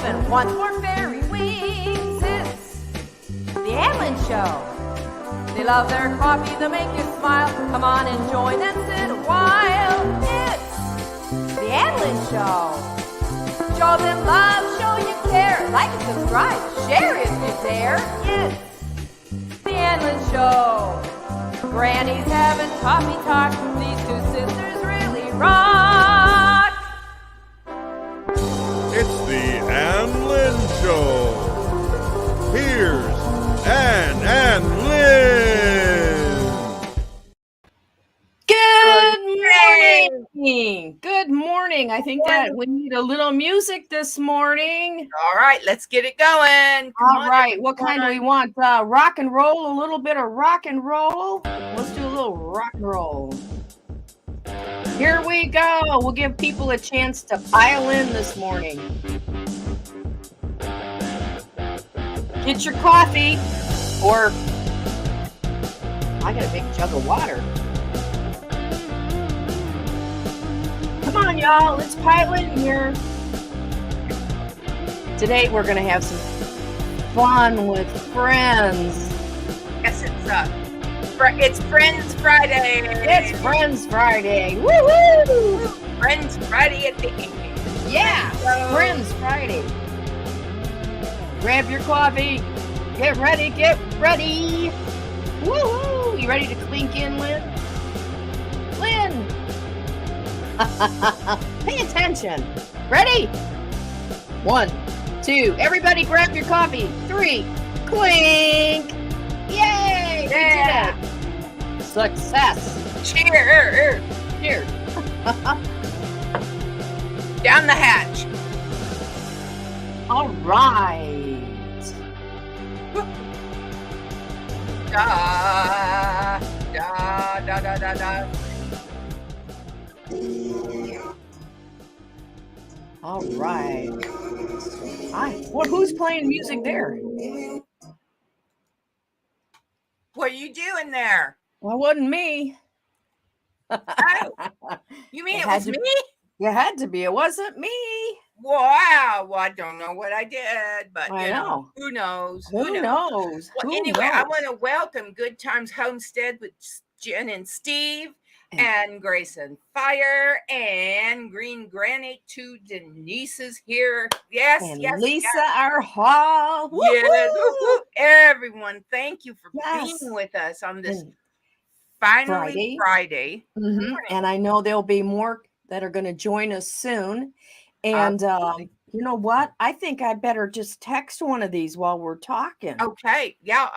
and wants more fairy wings. It's the Ann Lynn Show. They love their coffee, they make you smile. Come on and join and sit a while. It's the Ann Lynn Show. Show them love, show you care. Like and subscribe, share if you dare. It's the Ann Lynn Show. Granny's having coffee talk. These two sisters really rock. It's the Ann Lynn Show. Here's Ann Lynn. Good morning. Good morning. I think that we need a little music this morning. All right, let's get it going. All right. What kind do we want? Rock and roll, a little bit of rock and roll. Let's do a little rock and roll. Here we go. We'll give people a chance to pile in this morning. Get your coffee, or I got a big jug of water. Come on, y'all. Let's pile in here. Today, we're going to have some fun with friends. Yes, it's Friends Friday. It's Friends Friday. Woo-hoo! Friends Friday at the Yeah, Friends Friday. Grab your coffee. Get ready, get ready. Woo-hoo! You ready to clink in, Lynn? Lynn! Pay attention. Ready? 1, 2. Everybody grab your coffee. 3. Clink. Yay! We did it. Success. Cheers. Cheers. Down the hatch. All right. Da, da, da, da, da, da. All right. Who's playing music there? What are you doing there? Well, it wasn't me. Oh, you mean it was me? You had to be. It wasn't me. Wow. Well, I don't know what I did, but I know. Who knows? Who knows? Well, anyway, I want to welcome Good Times Homestead with Jen and Steve and Grace and Fire and Green Granny. 2 Denises here. Yes, and yes. Lisa yes. our hall. Yes. Woo-hoo. Everyone, thank you for being with us on this finally Friday. Mm-hmm. And I know there'll be more that are going to join us soon. And you know what? I think I better just text one of these while we're talking. Okay. Yeah.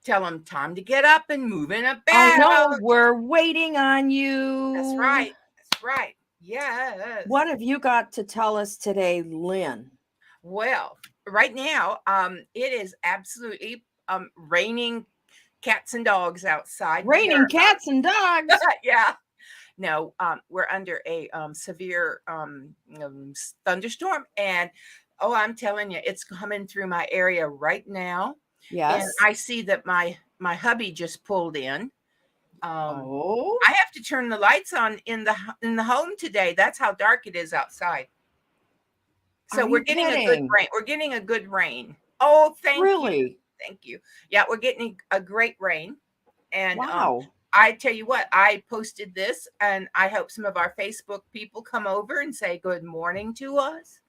Tell them time to get up and move in a bed. I know. We're waiting on you. That's right. That's right. Yes. What have you got to tell us today, Lynn? Well, right now, it is absolutely raining cats and dogs outside. Raining cats and dogs? Yeah. No, we're under a severe thunderstorm, and I'm telling you, it's coming through my area right now. Yes, and I see that my hubby just pulled in. I have to turn the lights on in the home today. That's how dark it is outside. So we're getting a good rain. We're getting a good rain. Oh, thank you. Thank you. Yeah, we're getting a great rain, and wow. I tell you what, I posted this, and I hope some of our Facebook people come over and say good morning to us.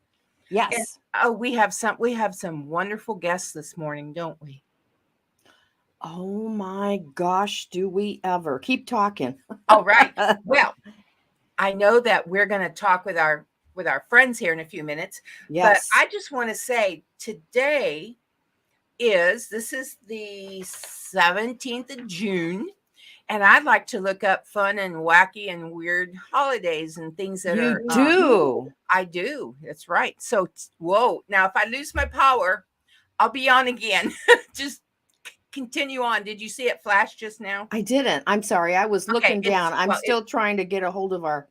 Yes. And, we have some wonderful guests this morning, don't we? Oh my gosh, do we ever? Keep talking. All right. Well, I know that we're going to talk with our friends here in a few minutes. Yes. But I just want to say today is the 17th of June. And I'd like to look up fun and wacky and weird holidays and things that you do. I do. That's right. So, whoa. Now, if I lose my power, I'll be on again. Just continue on. Did you see it flash just now? I didn't. I'm sorry. I was looking down. I'm still trying to get a hold of her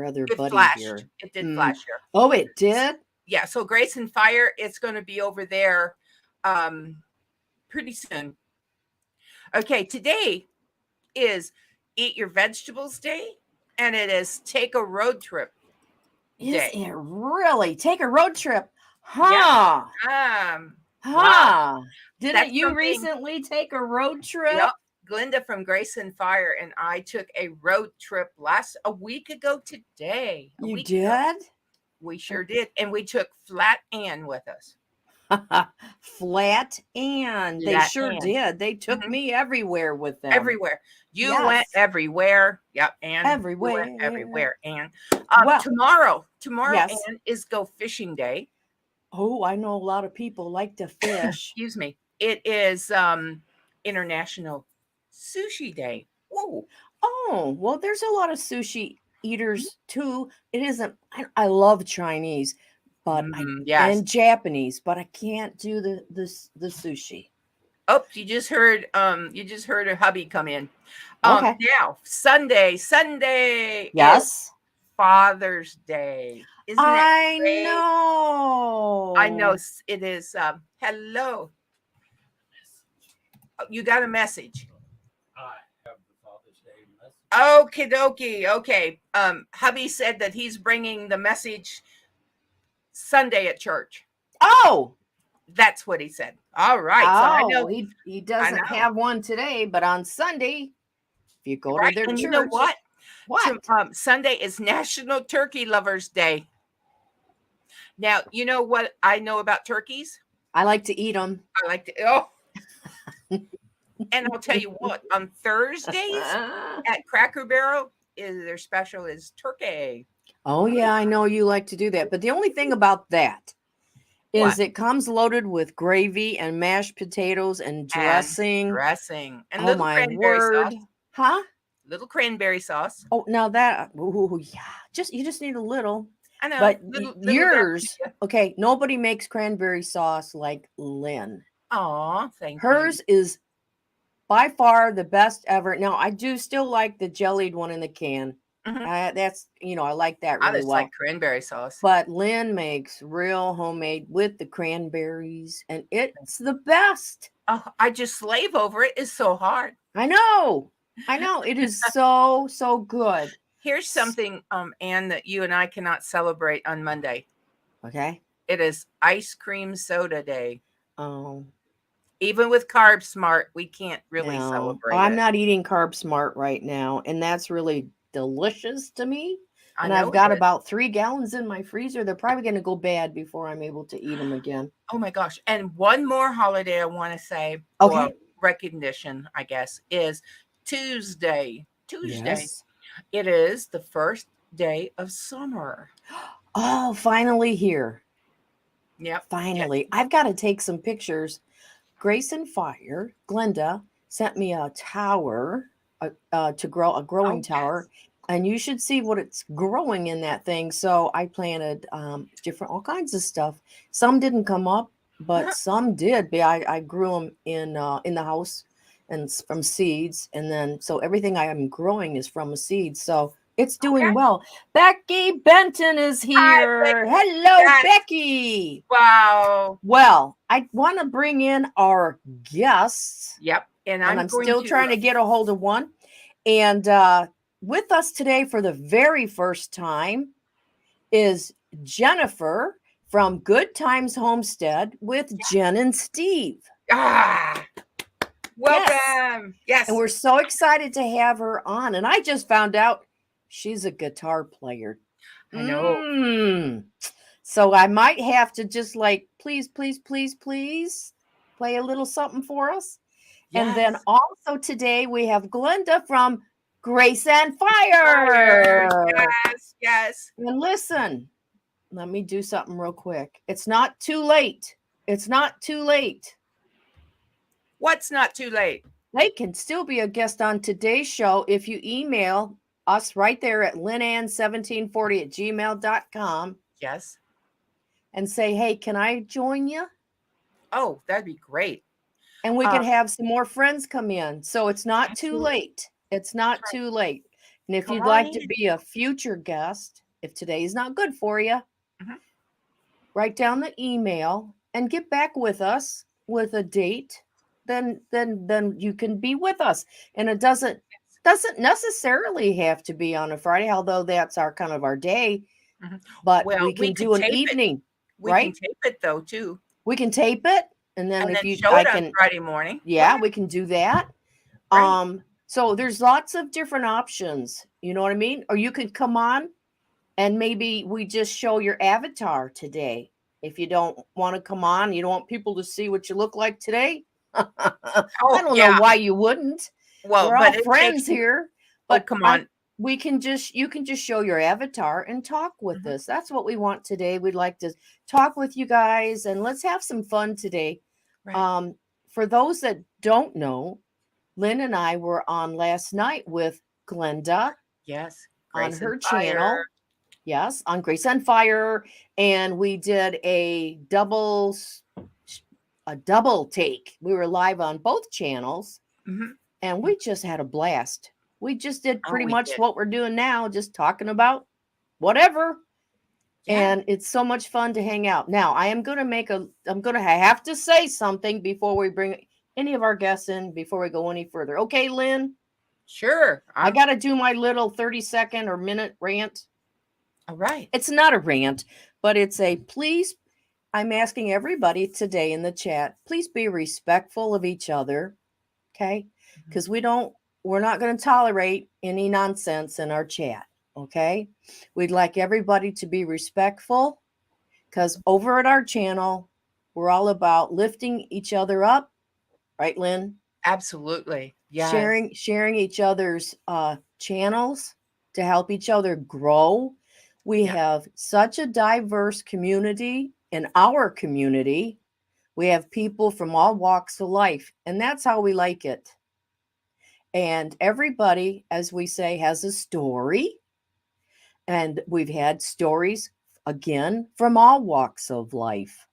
other buddy here. It did flash here. Oh, it did? Yeah. So Grace and Fire, it's going to be over there pretty soon. Okay. Today is Eat Your Vegetables Day, and it is Take a Road Trip Day. Is it really? Take a road trip. Huh. Yeah. Huh. Wow. Didn't That's you something. recently take a road trip? Yep. Glenda from Grace and Fire and I took a road trip a week ago today. A You week ago. did? We sure did. And we took Flat Ann with us. Flat Ann. They Flat sure Ann. did. They took me everywhere with them. Everywhere. You Yes. went everywhere. Yep. And Everywhere. went everywhere. And Well, tomorrow yes. Ann, is Go Fishing Day. Oh, I know a lot of people like to fish. Excuse me. It is International Sushi Day. Whoa. Oh, well, there's a lot of sushi eaters too. It isn't, I love Chinese, but yes. and Japanese, but I can't do the sushi. Oh, you just heard a hubby come in. Okay. Now Sunday. Yes. Is Father's Day. Isn't I great? know. I know it is. Hello. Oh, you got a message. I have the Father's Day message. Okie dokie. Okay. Hubby said that he's bringing the message Sunday at church. Oh. That's what he said. All right. Oh, so I know he doesn't have one today, but on Sunday, if you go to their and church. You know what? What? Sunday is National Turkey Lovers Day. Now, you know what I know about turkeys? I like to eat them. I like to, and I'll tell you what, on Thursdays at Cracker Barrel, their special is turkey. Oh, yeah, I know you like to do that. But the only thing about that is it comes loaded with gravy and mashed potatoes and dressing. And oh, my word. Sauce. Huh? Little cranberry sauce. Oh, now that, yeah. You just need a little. I know. But little yours, okay, nobody makes cranberry sauce like Lynn. Aw, thank you. Hers is by far the best ever. Now, I do still like the jellied one in the can. That's, I like that really I just like cranberry sauce. But Lynn makes real homemade with the cranberries, and it's the best. Oh, I just slave over it. It's so hard. I know. It is so good. Here's something, Ann, that you and I cannot celebrate on Monday. Okay. It is Ice Cream Soda Day. Oh. Even with Carb Smart, we can't really celebrate I'm not eating Carb Smart right now, and that's really delicious to me. And I've got about 3 gallons in my freezer. They're probably going to go bad before I'm able to eat them again. Oh my gosh. And one more holiday I want to say, recognition, I guess, is Tuesday. Yes. It is the first day of summer. Oh, finally here. Yep. Finally. Yep. I've got to take some pictures. Grace and Fire, Glenda, sent me a tower to grow, a growing tower. Yes. And you should see what it's growing in that thing. So I planted all kinds of stuff. Some didn't come up, but some did. I grew them in the house and from seeds. And then, so everything I am growing is from a seed. So it's doing well. Becky Benton is here. Hi, hello, Becky. Wow. Well, I want to bring in our guests. Yep. And I'm still trying to get a hold of one. And with us today for the very first time is Jennifer from Good Times Homestead with Jen and Steve. Welcome. Yes. And we're so excited to have her on. And I just found out she's a guitar player. I know. So I might have to just please play a little something for us. Yes. And then also today we have Glenda from Grace and Fire. Yes. And listen, let me do something real quick. It's not too late. It's not too late. What's not too late? They can still be a guest on today's show if you email us right there at lynnan1740@gmail.com. Yes. And say, hey, can I join you? Oh, that'd be great. And we can have some more friends come in. So it's not too late. It's not too late. And if you'd like to be a future guest, if today is not good for you, write down the email and get back with us with a date. Then you can be with us. And it doesn't necessarily have to be on a Friday, although that's our kind of our day. But we can do an evening. We right? can tape it though too. We can tape it, and then if you, show it on Friday morning. Yeah, we can do that. Right. So there's lots of different options. You know what I mean? Or you could come on, and maybe we just show your avatar today. If you don't want to come on, you don't want people to see what you look like today. I don't know why you wouldn't. Well, we're all friends here. But come on. You can just show your avatar and talk with us. That's what we want today. We'd like to talk with you guys, and let's have some fun today. Right. For those that don't know, Lynn and I were on last night with Glenda. Yes. On her channel. Yes, on Grace on Fire. And we did a double take. We were live on both channels. And we just had a blast. We just did pretty much what we're doing now, just talking about whatever. Yeah. And it's so much fun to hang out. Now, I am going to have to say something before we bring any of our guests in, before we go any further. Okay, Lynn? Sure. I got to do my little 30-second or minute rant. All right. It's not a rant, but it's a please. I'm asking everybody today in the chat, please be respectful of each other. Okay? Because we're not going to tolerate any nonsense in our chat. Okay? We'd like everybody to be respectful, because over at our channel, we're all about lifting each other up. Right, Lynn? Absolutely. Yeah. Sharing each other's channels to help each other grow. We have such a diverse community in our community. We have people from all walks of life, and that's how we like it. And everybody, as we say, has a story. And we've had stories, again, from all walks of life.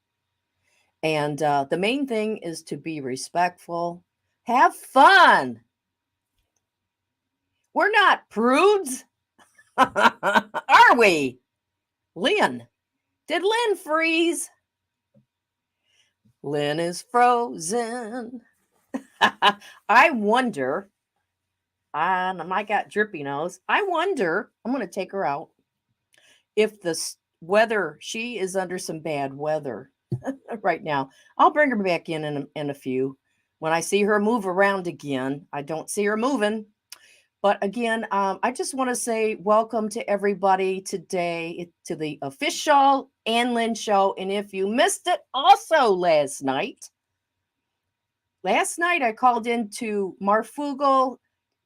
And the main thing is to be respectful. Have fun. We're not prudes. Are we? Lynn. Did Lynn freeze? Lynn is frozen. I wonder. I got drippy nose. I wonder. I'm going to take her out. If the weather, she is under some bad weather right now. I'll bring her back in a few. When I see her move around again, I don't see her moving. But again, I just want to say welcome to everybody today to the official Ann Lynn show. And if you missed it also last night I called into Marfugal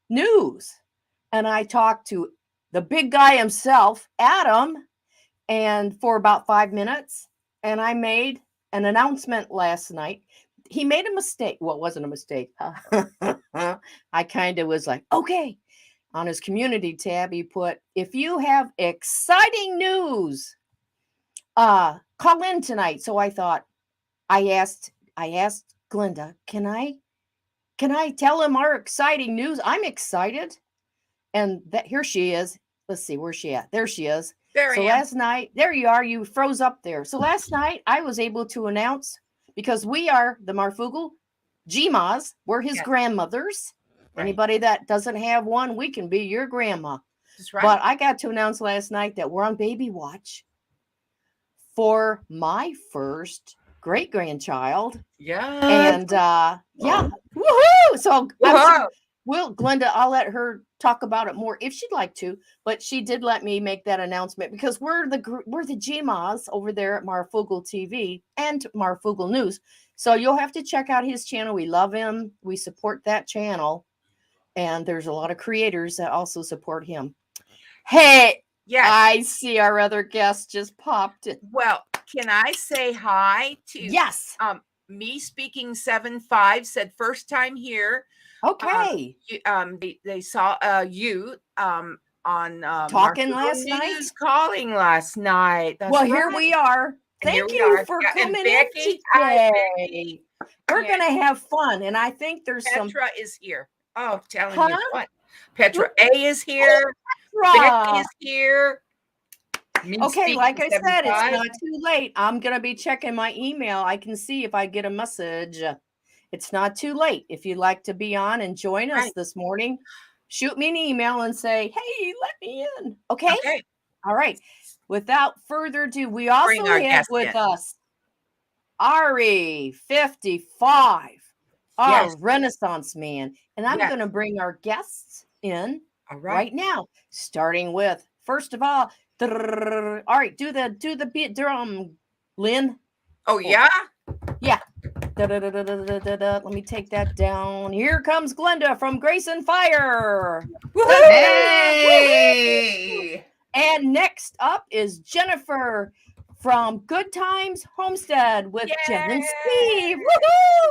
News and I talked to the big guy himself, Adam, and for about 5 minutes. And I made an announcement last night. He made a mistake. Well, it wasn't a mistake. I kind of was like, okay. On his community tab, he put, if you have exciting news, call in tonight. So I thought, I asked Glenda, can I tell him our exciting news? I'm excited. And here she is. Let's see, where's she at? There she is. Last night, there you are. You froze up there. So last night, I was able to announce, because we are the Marfugal Gmas, we're his grandmothers. Right. Anybody that doesn't have one, we can be your grandma. That's right. But I got to announce last night that we're on baby watch for my first great-grandchild. Yeah. And woohoo! So Glenda, I'll let her talk about it more if she'd like to, but she did let me make that announcement because we're the Gmas over there at Marfugal TV and Marfugal News. So you'll have to check out his channel. We love him. We support that channel. And there's a lot of creators that also support him. Hey, yes. I see our other guest just popped in. Well, can I say hi to? Yes. Me speaking 7-5 said first time here. Okay. They saw you on talking last night, calling last night. That's well, right. Here we are. Thank you for coming in today. We're gonna have fun, and I think there's Petra is here. Oh, telling you what. Petra A is here. Becky is here. Okay, like I said, it's not too late. I'm going to be checking my email. I can see if I get a message. It's not too late. If you'd like to be on and join us this morning, shoot me an email and say, hey, let me in. Okay? All right. without further ado, we also Bring our have guest with in. us Ari 55, our Yes. Renaissance man. And I'm Yes. going to bring our guests in All right now, starting with, first of all, all right, do the beat drum, Lynn. Oh, yeah? Yeah. Let me take that down. Here comes Glenda from Grace and Fire. Hey! And next up is Jennifer from Good Times Homestead with Jen and Steve. Woohoo!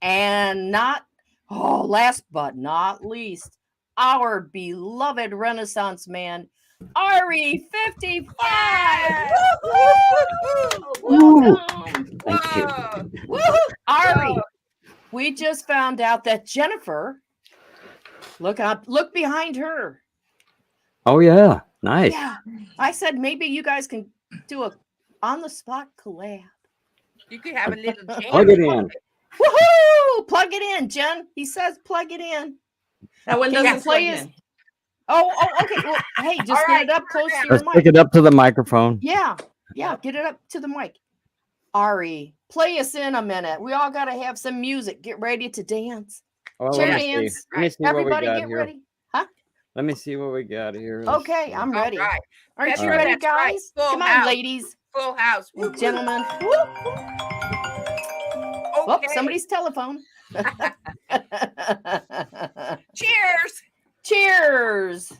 And last but not least, our beloved Renaissance man, Ari 55. Welcome. Thank you. Woo-hoo. Ari, we just found out that Jennifer, look behind her. Oh yeah, nice. Yeah, I said maybe you guys can do a on the spot collab. You could have a little jam. Plug it in. Woohoo! Plug it in, Jen. He says plug it in. That one Can doesn't you play plug his? in. Oh, okay. Well, hey, just All get right, it up close to your Let's mic. pick it up to the microphone. Yeah, get it up to the mic. Ari, play us in a minute. We all got to have some music. Get ready to dance. Oh, Chair let me see. dance. Let me see Everybody what we got get here. ready. Let me see what we got here. Let's Okay, see. I'm ready. All right. Aren't That's you right, ready, that's right. guys? Full Come on, house. ladies Full house. and gentlemen. Okay. Oh, somebody's telephone. Cheers. Cheers.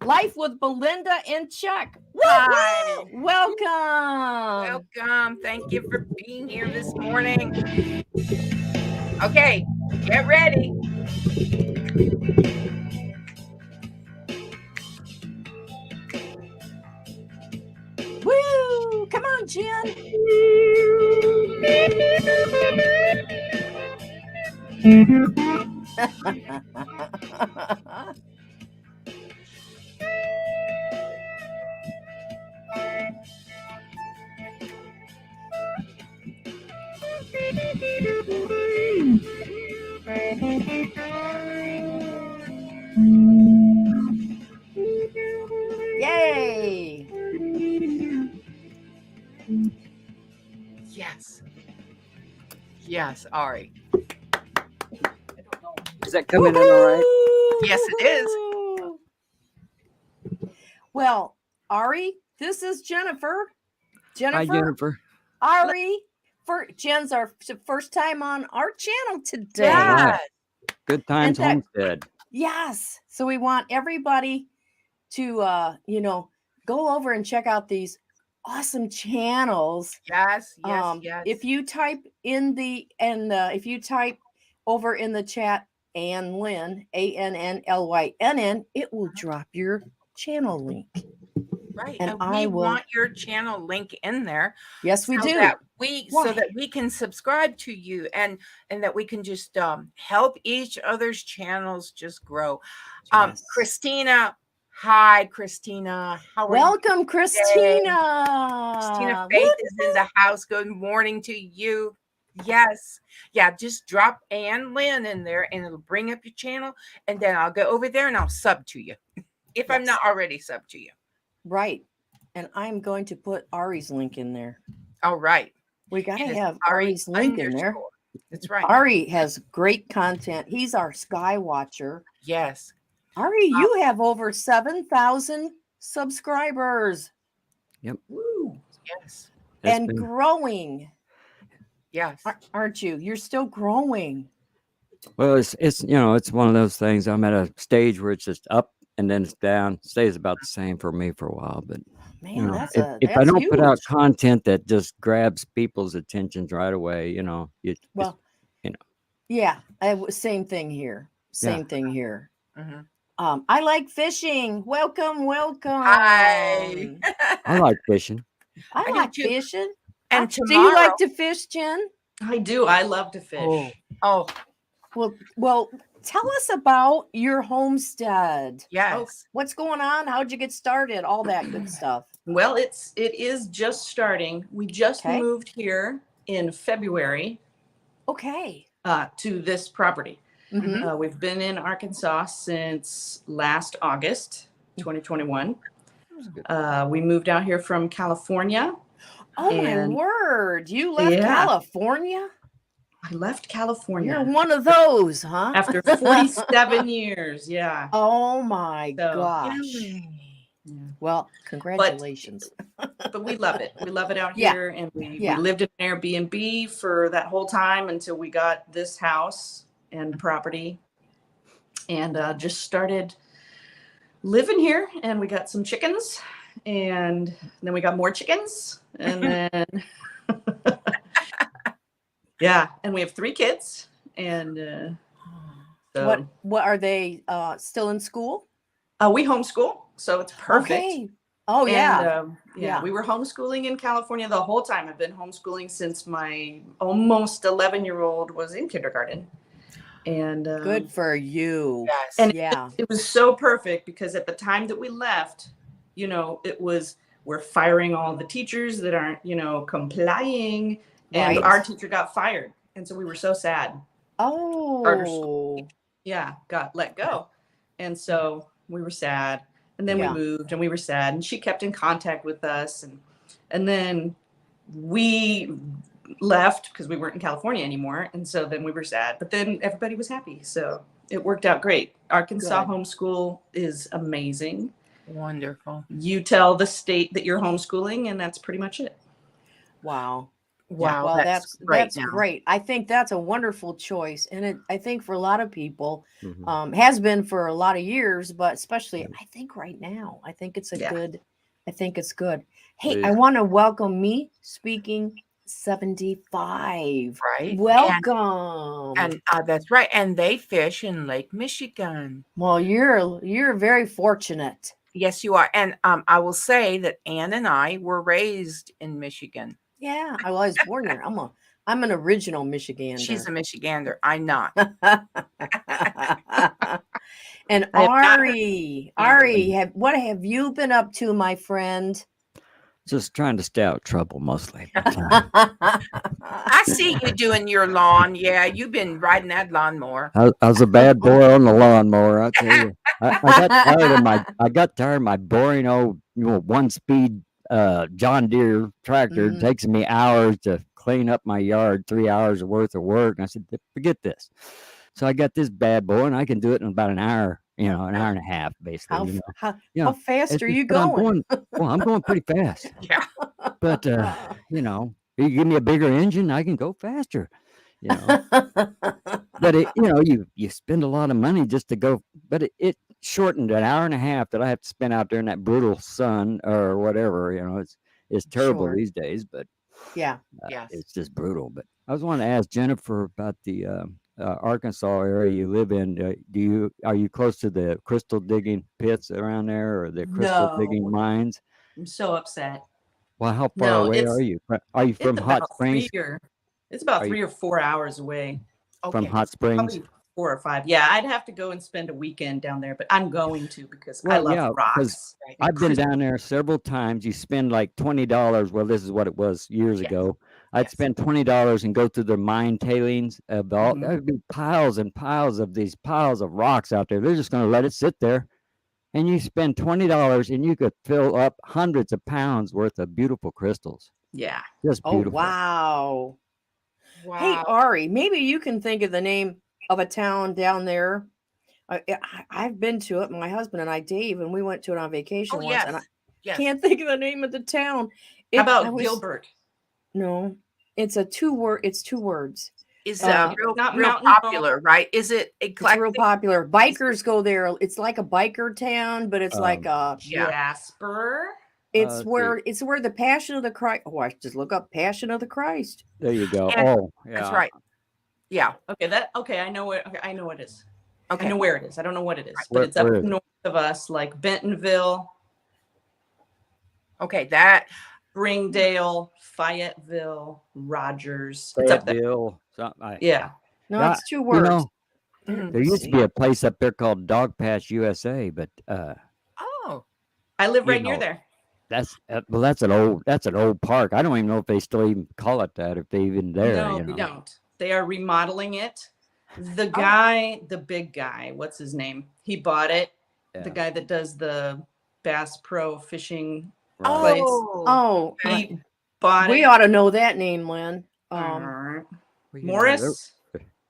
Life with Belinda and Chuck. Hi. Welcome. Welcome. Thank you for being here this morning. Okay, get ready. Woo! Come on, Jen. Yay! Yes. Yes, Ari. Is that coming in all right? Yes, it is. Well, Ari, this is Jennifer. Hi, Jennifer. Ari, Jen's our first time on our channel today. Yeah. Right. Good Times Homestead. Yes. So we want everybody to, go over and check out these awesome channels. Yes. If you type if you type over in the chat, Ann Lynn, ANNLYNN, it will drop your channel link. Right. And we want your channel link in there. Yes, we do. So that we can subscribe to you and that we can just help each other's channels just grow. Yes. Christina. Hi, Christina. Welcome, Christina. Christina Faith is in the house. Good morning to you. Yes. Yeah, just drop Ann Lynn in there and it'll bring up your channel. And then I'll go over there and I'll sub to you if I'm not already sub to you. Right. And I'm going to put Ari's link in there. All right. We got to have Ari's link in there. That's right. Ari has great content. He's our sky watcher. Yes. Ari, you have over 7,000 subscribers. Yep. Woo. Yes. And growing. Yes. Aren't you? You're still growing. Well, it's one of those things. I'm at a stage where it's just up and then it's down. Stays about the same for me for a while, but man, if I don't put out content that just grabs people's attentions right away, yeah, same thing here. Same thing here. Mm-hmm. I like fishing. Welcome. Hi. I like fishing. I like fishing. And do you like to fish, Jen? I do. I love to fish. Oh. Well, tell us about your homestead. Yes. What's going on? How'd you get started? All that good stuff. Well, it is just starting. We just moved here in February. Okay. To this property. Mm-hmm. We've been in Arkansas since last August, 2021. We moved out here from California. Oh my word! You left California? I left California. You're one of those, huh? After 47 years, yeah. Oh my gosh. Yeah. Well, congratulations. But we love it. We love it out here. And we lived in an Airbnb for that whole time until we got this house and property. And just started living here. And we got some chickens. And then we got more chickens. And then, and we have 3 kids. And so, what are they still in school? We homeschool. So it's perfect. Okay. Oh, yeah. And, we were homeschooling in California the whole time. I've been homeschooling since my almost 11-year-old was in kindergarten. And good for you. Yes. And it was so perfect because at the time that we left, it was, we're firing all the teachers that aren't, complying. And our teacher got fired. And so we were so sad. Oh. Got let go. And so we were sad. And then we moved and we were sad. And she kept in contact with us. And then we left because we weren't in California anymore. And so then we were sad. But then everybody was happy. So it worked out great. Arkansas homeschool is amazing. Wonderful. You tell the state that you're homeschooling, and that's pretty much it. Wow. Wow. Well, that's great. I think that's a wonderful choice. And I think for a lot of people, has been for a lot of years, but especially I think right now, I think it's it's good. Hey, I want to welcome me speaking 75. Right. Welcome. And that's right. And they fish in Lake Michigan. Well, you're very fortunate. Yes, you are. And I will say that Ann and I were raised in Michigan. Yeah, I was born there. I'm an original Michigander. She's a Michigander. I'm not. And Ari, what have you been up to, my friend? Just trying to stay out of trouble mostly. I see you doing your lawn. Yeah, you've been riding that lawnmower. I was a bad boy on the lawnmower. I tell you, I got tired of my boring old, 1-speed John Deere tractor. It takes me hours to clean up my yard, 3 hours worth of work. And I said, forget this. So I got this bad boy, and I can do it in about an hour. An hour and a half, basically. How fast are you going? I'm going pretty fast. Yeah. But, you give me a bigger engine, I can go faster. But, you spend a lot of money just to go. But it shortened an hour and a half that I have to spend out there in that brutal sun or whatever. It's terrible these days. But, it's just brutal. But I was wanting to ask Jennifer about the Arkansas area you live in. Are you close to the crystal digging pits around there or the crystal digging mines? I'm so upset. Well, how far away are you? Are you from Hot Springs? It's about 3 or 4 hours away. From Hot Springs? Probably 4 or 5. Yeah, I'd have to go and spend a weekend down there, but I'm going to because I love rocks. I've been down there several times. You spend like $20. Well, this is what it was years ago. I'd spend $20 and go through the mine tailings. There'd be piles and piles of these piles of rocks out there. They're just going to let it sit there. And you spend $20 and you could fill up hundreds of pounds worth of beautiful crystals. Yeah. Just beautiful. Oh, wow. Hey, Ari, maybe you can think of the name of a town down there. I've been to it. My husband and I, Dave, and we went to it on vacation once. And I can't think of the name of the town. How about Gilbert? No, it's two words. Is real popular, right? Is it eclectic? It's real popular. Bikers go there. It's like a biker town, but it's like a Jasper. It's where the Passion of the Christ. Oh, I just look up Passion of the Christ. There you go. That's right. Yeah. Okay. I know what it is. Okay. I know where it is. I don't know what it is, but it's up north of us, like Bentonville. Okay, that. Springdale, Fayetteville, Rogers. It's up there. No, it's 2 words. There used to be a place up there called Dog Patch USA, but I live right near there. That's an old park. I don't even know if they still even call it that, if they even there. No, we don't. They are remodeling it. The guy, the big guy, what's his name? He bought it. Yeah. The guy that does the Bass Pro Fishing Right. place. Oh, He bought we it. ought to know that name, Lynn. Well, you know, Morris,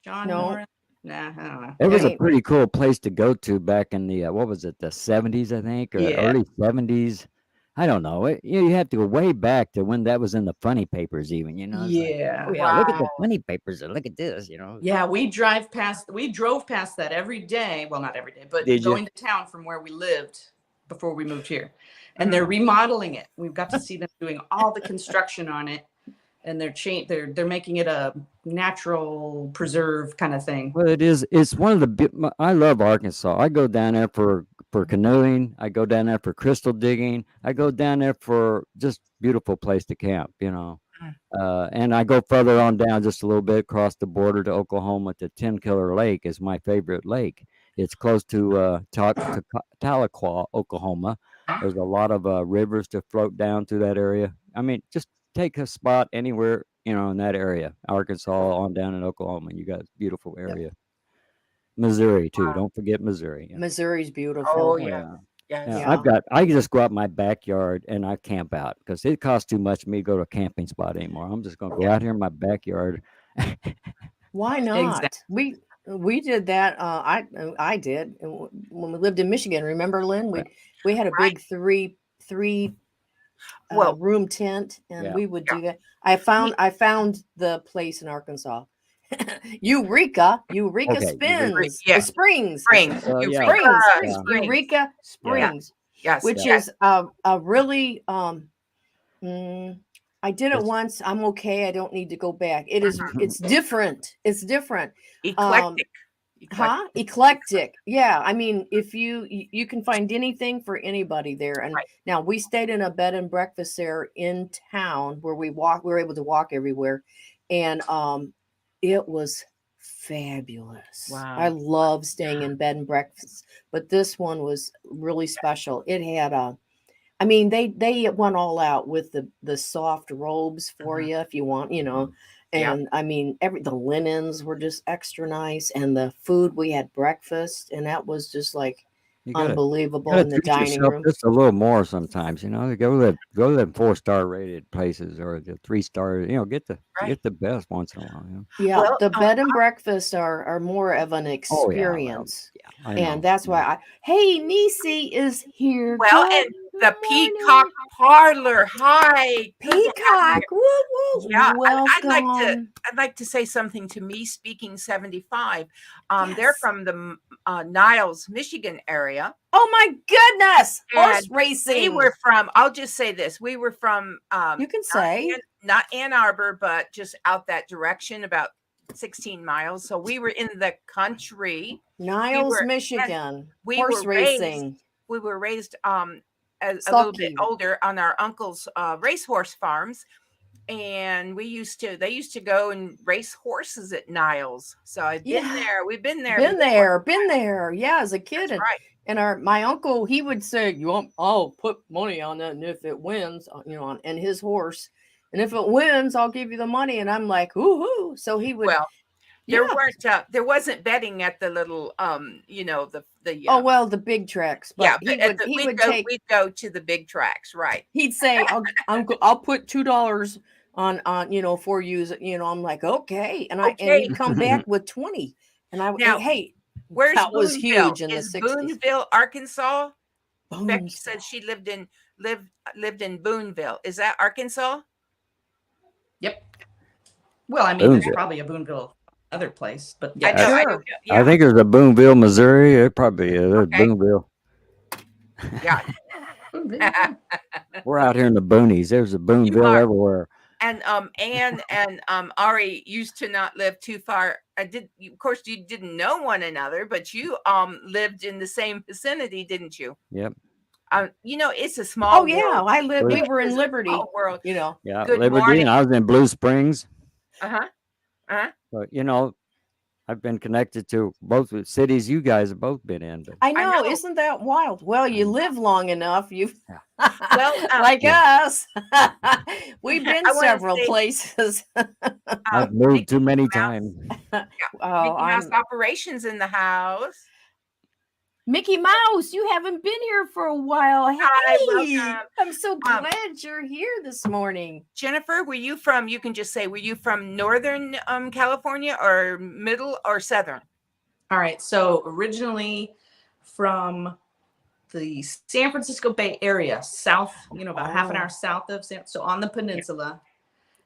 John No. Morris. Nah, I don't know. it was a Right. pretty cool place to go to back in the what was it, the 70s, I think, or Yeah. early 70s. I don't know. You have to go way back to when that was in the funny papers, even. You know. It's like, Yeah. oh yeah, look at the Wow. funny papers and look at this. You know. Yeah, we drove past that every day. Well, not every day, but Did you? going to town from where we lived before we moved here. And they're remodeling it. We've got to see them doing all the construction on it. And they're making it a natural preserve kind of thing. Well, it is. It's one of the. I love Arkansas. I go down there for canoeing. I go down there for crystal digging. I go down there for just beautiful place to camp. You know, and I go further on down just a little bit across the border to Oklahoma to Ten Killer Lake is my favorite lake. It's close to Tahlequah, Oklahoma. There's a lot of rivers to float down through that area. I mean, just take a spot anywhere, you know, in that area, Arkansas on down in Oklahoma. You got a beautiful area. Missouri too. Don't forget Missouri. Yeah. Missouri's beautiful. Oh, Oh, yeah. yeah. Yes. Yeah, I just go out my backyard and I camp out because it costs too much for me to go to a camping spot anymore. I'm just going to go out here in my backyard. Why not? Exactly. We did that. I did when we lived in Michigan. Remember, Lynn? We had a big three room tent, and we would do that. I found the place in Arkansas. Eureka Okay, Springs. Yeah. Springs. Springs. Springs. Yeah. Eureka Springs. Yes. Which is a really I did it once. I'm okay. I don't need to go back. It's different. It's different. Eclectic. Eclectic. Yeah. I mean, if you can find anything for anybody there. And now we stayed in a bed and breakfast there in town where we were able to walk everywhere. And it was fabulous. Wow. I love staying in bed and breakfast, but this one was really special. It had I mean, they went all out with the soft robes for you if you want, you know. And I mean, the linens were just extra nice, and the food, we had breakfast, and that was just like unbelievable in the dining room. Just a little more sometimes, you know. Go to them 4-star rated places or the 3-star. You know, get the best once in a while. You know? Yeah, well, the bed and breakfast are more of an experience, and that's why hey, Nisi is here. Well, and the Peacock Parlor. Hi, Peacock. Woo woo. Yeah, welcome. I'd like to say something to Me Speaking 75. They're from the Niles, Michigan area. Oh my goodness! Horse racing. We were from. I'll just say this: we were from. You can say not Ann Arbor, but just out that direction, about 16 miles. So we were in the country. Niles, Michigan. Horse racing. We were raised a little bit older on our uncle's racehorse farms, and they used to go and race horses at Niles. So I've been there. We've been there. Been there. Yeah, as a kid. That's right. And my uncle, he would say, I'll put money on that, and if it wins, you know, and his horse, and if it wins, I'll give you the money. And I'm like, hoo. So he would. Well, there wasn't betting at the little you know, the the big tracks. But we'd go to the big tracks, right? He'd say, I'll put $2 on you know, for you, you know. I'm like, okay. And he'd come back with 20. And hey, where's that Boonville? Was huge in the 60s. Boonville, Arkansas. Boonville. Becky said she lived in Boonville. Is that Arkansas? Yep. Well, I mean, there's probably a Boonville other place, but I know. I think there's a Boonville, Missouri. It probably is Boonville. Yeah. We're out here in the boonies. There's a Boonville everywhere. And Ann and Ari used to not live too far. Of course, you didn't know one another, but you lived in the same vicinity, didn't you? Yep. You know, it's a small world. I lived. We were in Liberty. World. You know. Yeah, Liberty, and I was in Blue Springs. But you know, I've been connected to both cities you guys have both been in. But I know. Isn't that wild? Well, you live long enough. Like us. We've been several places. I've moved too many times. House operations in the house. Mickey Mouse, you haven't been here for a while. Hey, Hi, welcome. I'm so glad you're here this morning. Jennifer, you can just say, were you from Northern California or Middle or Southern? All right. So originally from the San Francisco Bay Area, south, about half an hour south of so on the peninsula.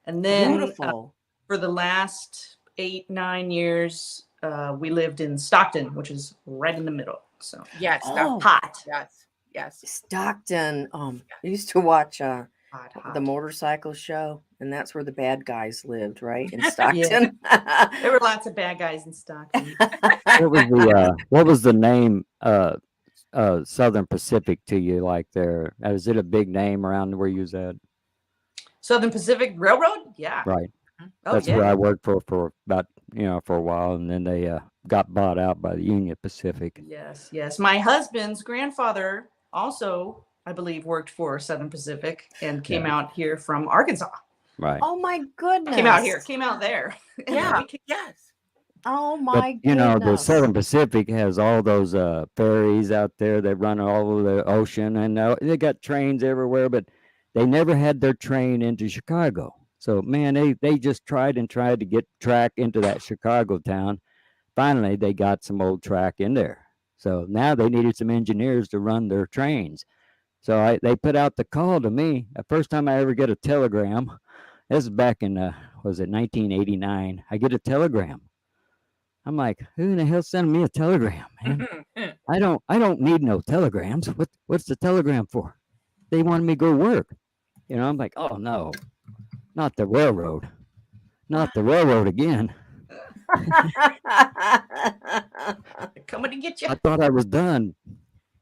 And then for the last 8-9 years, we lived in Stockton, which is right in the middle. So yes, hot. Yes. Stockton. I used to watch the motorcycle show, and that's where the bad guys lived, right? In Stockton. There were lots of bad guys in Stockton. What was the name Southern Pacific to you like there? Is it a big name around where you was at? Southern Pacific Railroad? Yeah. Right. That's where I worked for about, for a while, and then they got bought out by the Union Pacific. Yes. My husband's grandfather also, I believe, worked for Southern Pacific and came out here from Arkansas. Right. Oh my goodness. Came out there. Yeah. Yes. Oh my goodness. The Southern Pacific has all those ferries out there that run all over the ocean, and they got trains everywhere, but they never had their train into Chicago. So, man, they just tried to get track into that Chicago town. Finally, they got some old track in there. So now they needed some engineers to run their trains. So they put out the call to me. The first time I ever get a telegram, this is back in, 1989. I get a telegram. I'm like, who in the hell sent me a telegram, man? I don't need no telegrams. What's the telegram for? They wanted me to go work. I'm like, oh no. Not the railroad. Not the railroad again. Coming to get you. I thought I was done.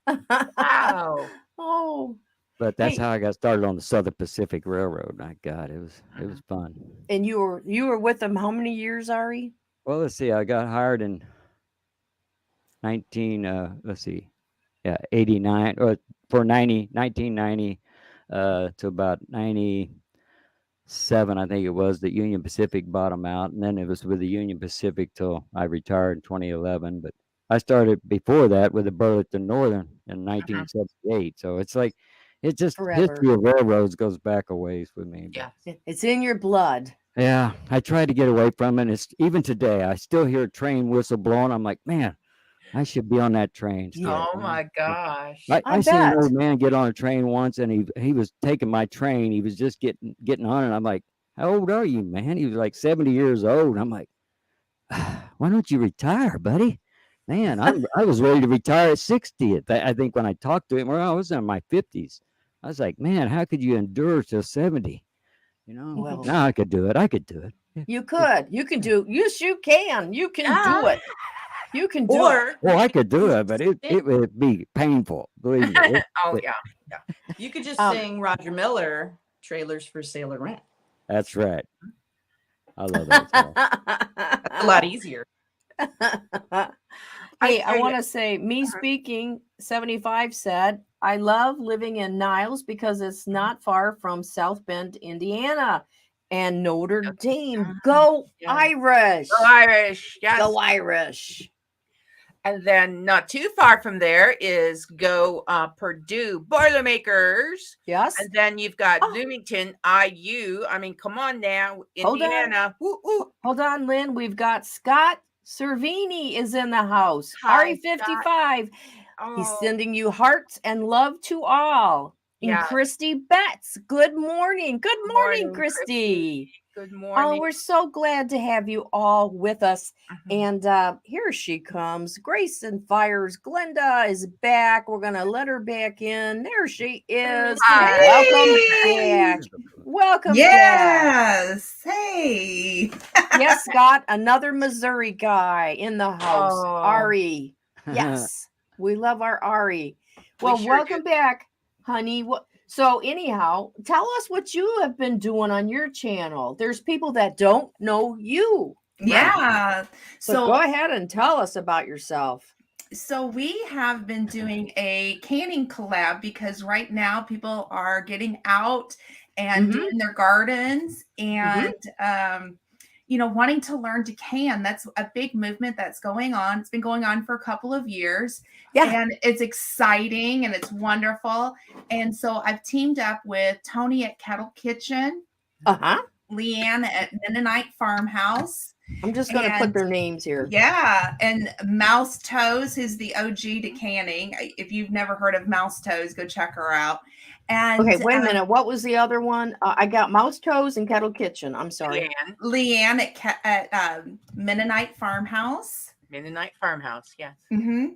Wow. Oh. But that's how I got started on the Southern Pacific Railroad. My God, it was fun. And you were with them how many years, Ari? Well, let's see. I got hired in 89 or for 1990 to about 97, I think it was. The Union Pacific bought them out, and then it was with the Union Pacific till I retired in 2011. But I started before that with the Burlington Northern in 1978. So it's like it's just forever. History of railroads goes back a ways with me. Yeah, it's in your blood. Yeah, I tried to get away from it. It's even today. I still hear a train whistle blowing. I'm like, man, I should be on that train. Oh my gosh! I seen an old man get on a train once, and he was taking my train. He was just getting on it. I'm like, how old are you, man? He was like 70 years old. I'm like, why don't you retire, buddy? Man, I was ready to retire at 60. I think when I talked to him, I was in my 50s. I was like, man, how could you endure till 70? Well, now I could do it. You could. You can do. Yes, you can. You can do it. You can do it. Well, I could do it, but it would be painful. Believe me. Yeah. You could just sing Roger Miller, Trailers for Sale and Rent. That's right. I love that song. That's a lot easier. Hey, I want to say, me speaking, 75 said, I love living in Niles because it's not far from South Bend, Indiana, and Notre Dame. Go Irish! Go Irish! Yes. Go Irish! And then not too far from there is go Purdue Boilermakers. Yes. And then you've got Bloomington IU. I mean, come on now, Indiana. Hold on, Lynn. We've got Scott Cervini is in the house. Hi, Ari55. He's sending you hearts and love to all. And Christy Betts, good morning. Good morning, Christy. Good morning. Oh, we're so glad to have you all with us. And here she comes. Grace and Fires. Glenda is back. We're going to let her back in. There she is. Hi. Welcome back. Yes. Hey. Yes, Scott, another Missouri guy in the house. Ari. Yes. We love our Ari. Well, welcome back, honey. So anyhow, tell us what you have been doing on your channel. There's people that don't know you. Yeah. So go ahead and tell us about yourself. So we have been doing a canning collab because right now people are getting out and doing their gardens and wanting to learn to can. That's a big movement that's going on. It's been going on for a couple of years. Yeah. And it's exciting and it's wonderful. And so I've teamed up with Tony at Kettle Kitchen. Leanne at Mennonite Farmhouse. I'm just going to put their names here. Yeah. And Mouse Toes, who's the OG to canning. If you've never heard of Mouse Toes, go check her out. And okay, wait a minute. What was the other one? I got Mouse Toes and Kettle Kitchen. I'm sorry. Leanne at Mennonite Farmhouse. Mennonite Farmhouse, yes. Mm-hmm.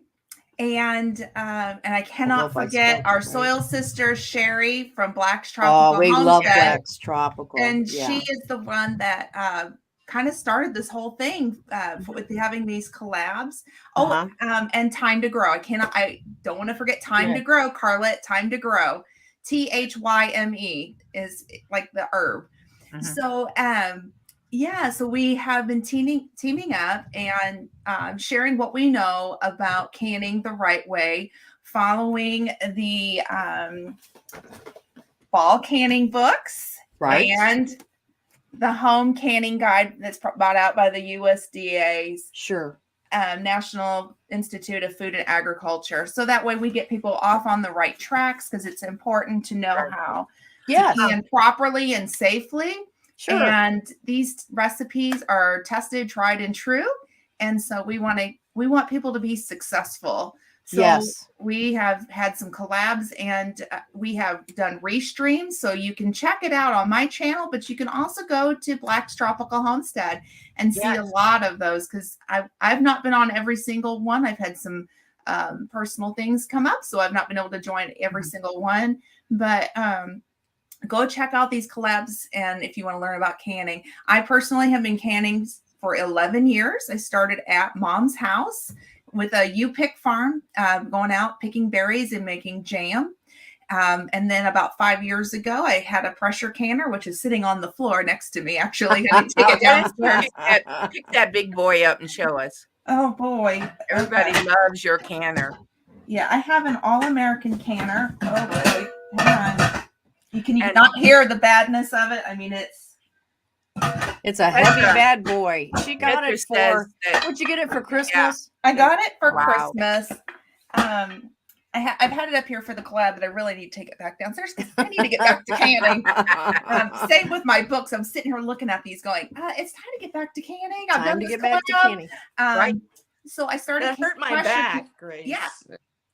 And I cannot forget our soil sister Sherry from Black's Tropical. Oh, we love Black's Tropical. And she is the one that kind of started this whole thing with having these collabs. And Time to Grow. I don't want to forget Time to Grow, Carla at Time to Grow. THYME is like the herb. So so we have been teaming up and sharing what we know about canning the right way, following the fall canning books, right, and the home canning guide that's brought out by the USDA's National Institute of Food and Agriculture. So that way we get people off on the right tracks, because it's important to know how to can properly and safely. And these recipes are tested, tried, and true. And so we want people to be successful. So we have had some collabs, and we have done restreams. So you can check it out on my channel, but you can also go to Black's Tropical Homestead and see a lot of those, because I've not been on every single one. I've had some personal things come up, so I've not been able to join every single one. But go check out these collabs, and if you want to learn about canning. I personally have been canning for 11 years. I started at Mom's house with a U-Pick farm, going out picking berries and making jam. And then about 5 years ago, I had a pressure canner, which is sitting on the floor next to me. Actually, I need to take it downstairs. Pick that big boy up and show us. Oh boy, everybody loves your canner. Yeah, I have an all-American canner. Oh boy, hang on. You can not hear the badness of it. I mean, it's a heavy bad boy. She got it for. What'd you get it for Christmas? Yeah. I got it for Christmas. I've had it up here for the collab, but I really need to take it back downstairs because I need to get back to canning. Same with my books. I'm sitting here looking at these, going, "It's time to get back to canning." I've done this back to canning. Right. So I started. It hurt my back, Grace. Yeah.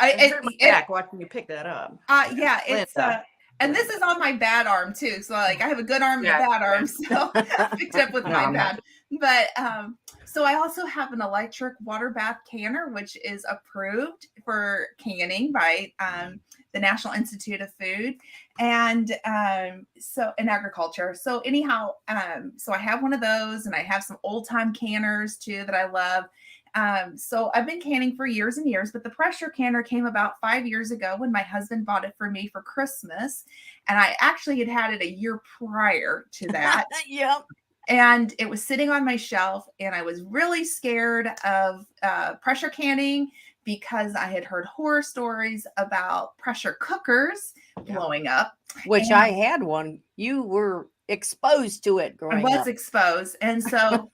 It hurt my back watching you pick that up. Yeah, it's and this is on my bad arm too. So like I have a good arm and a bad arm. So I picked up with my bad. But so I also have an electric water bath canner, which is approved for canning by the National Institute of Food and so in agriculture. So anyhow, so I have one of those, and I have some old time canners too that I love. So I've been canning for years and years, but the pressure canner came about 5 years ago when my husband bought it for me for Christmas. And I actually had it a year prior to that. Yep. And it was sitting on my shelf, and I was really scared of pressure canning because I had heard horror stories about pressure cookers blowing up. Which I had one. You were exposed to it growing up. I was exposed. And so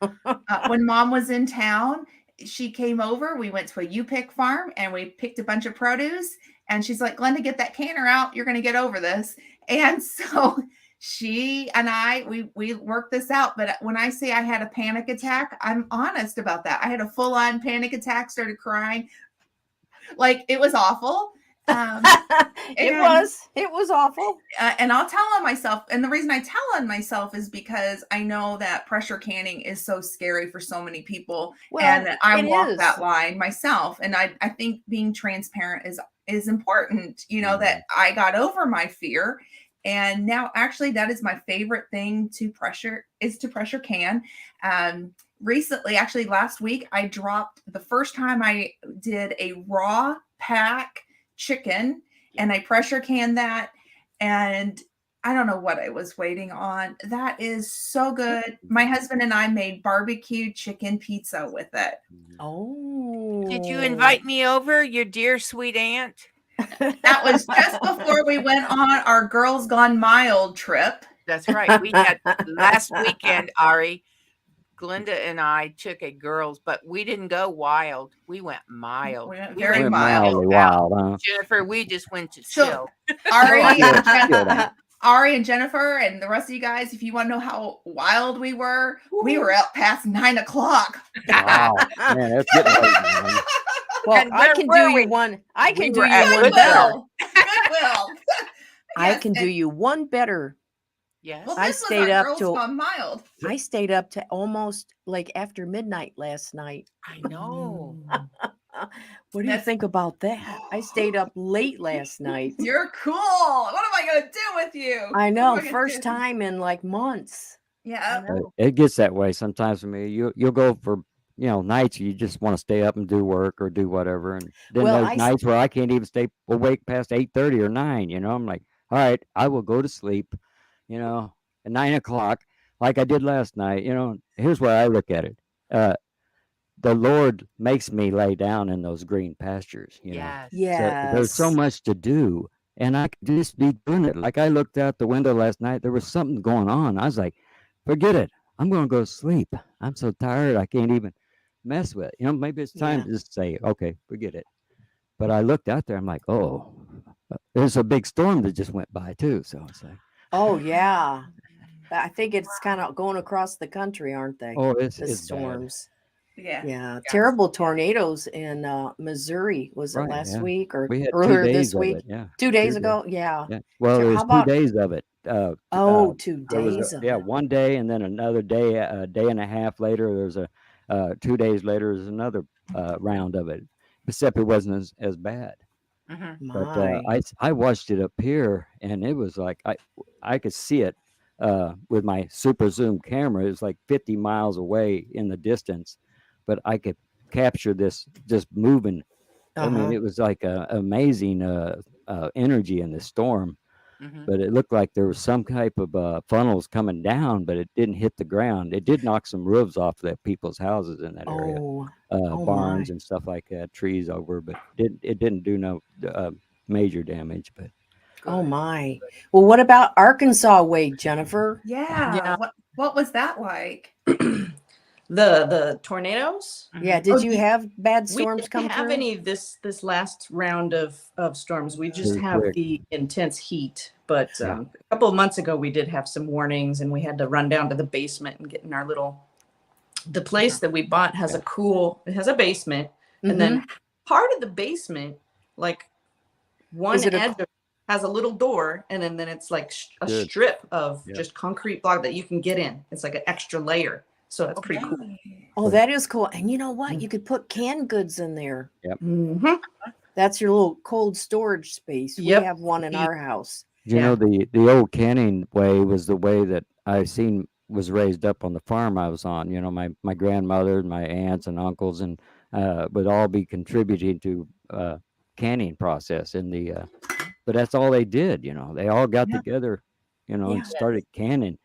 when Mom was in town, she came over. We went to a U-Pick farm, and we picked a bunch of produce. And she's like, "Glenda, get that canner out. You're going to get over this." And so she and I, we worked this out. But when I say I had a panic attack, I'm honest about that. I had a full-on panic attack, started crying. Like, it was awful. It was awful. And I'll tell on myself. And the reason I tell on myself is because I know that pressure canning is so scary for so many people. Well, and I walk that line myself. And I think being transparent is important, that I got over my fear. And now actually that is my favorite thing to pressure can. Recently, actually last week, I dropped the first time I did a raw pack chicken, and I pressure canned that, and I don't know what I was waiting on. That is so good. My husband and I made barbecue chicken pizza with it. Oh. Did you invite me over, your dear sweet aunt? That was just before we went on our Girls Gone Mild trip. That's right. We had last weekend, Ari. Glenda and I took a girls, but we didn't go wild. We went mild. We went We very went mild. mildly wild, huh? Jennifer, we just went to So, chill. Ari and Jennifer and the rest of you guys, if you want to know how wild we were out past 9 o'clock. Wow, man, that's getting late, man. Well, And I where can were do we? you one. I can We do were you at one Goodwill. better. Goodwill. I Yes, can do and- you one better. Yes. Well, I this was stayed our up Girls till- Gone Mild. I stayed up to almost like after midnight last night. I know. What do you think about that? I stayed up late last night. You're cool. What am I gonna do with you? I What know, am I gonna first do? time in like months. Yeah. It gets that way sometimes for me. You'll go for nights you just want to stay up and do work or do whatever, and then Well, there's nights where I can't even stay awake past 8:30 or 9. I'm like, all right, I will go to sleep. At 9 o'clock, like I did last night. Here's where I look at it. The Lord makes me lay down in those green pastures. Yes. Yes. So there's so much to do, and I could just be doing it. Like I looked out the window last night, there was something going on. I was like, forget it. I'm going to go to sleep. I'm so tired. I can't even mess with it. Maybe it's time to just say, okay, forget it. But I looked out there. I'm like, oh, there's a big storm that just went by too. So it's like, oh yeah, I think it's kind of going across the country, aren't they? oh, the it's storms. Yeah. Yeah, terrible tornadoes in Missouri. Was it Right, last yeah. week or we had 2 earlier days this of week? it. Yeah. 2 days 2 ago. Yeah. Yeah. Well, So there's how 2 about- days of it. Oh, 2 There was days. of yeah, it. 1 day and then another day, a day and a half later, there's a 2 days later, there's another round of it, except it wasn't as bad. Mhm. But My. I watched it up here, and it was like I could see it with my super zoom camera. It was like 50 miles away in the distance, but I could capture this just moving. I mean, it was like a amazing energy in the storm. Mhm. But it looked like there was some type of funnels coming down, but it didn't hit the ground. It did knock some roofs off the people's houses in that area, Oh, barns my. and stuff like that, trees over, but it didn't do no major damage. But Oh my. Well, what about Arkansas way, Jennifer? Yeah. What was that like? The tornadoes. Yeah, did you have bad We storms didn't come have through? any this last round of storms. We just Pretty have quick. the intense heat. But Yeah. a couple of months ago, we did have some warnings, and we had to run down to the basement and get in our little. The place that we bought has it has a basement, and then part of the basement, like one Is it a- edge of it has a little door, and then it's like a Good. strip of Yep. just concrete block that you can get in. It's like an extra layer, so it's pretty cool. Oh, that is cool. And you know what? You could put canned goods in there. Mm-hmm. That's your little cold storage space. Yep. We have one in our house. you know the old canning way was the way that I seen was raised up on the farm I was on. My grandmother, my aunts and uncles, and would all be contributing to canning process in the. But that's all they did. They all got together, and started canning,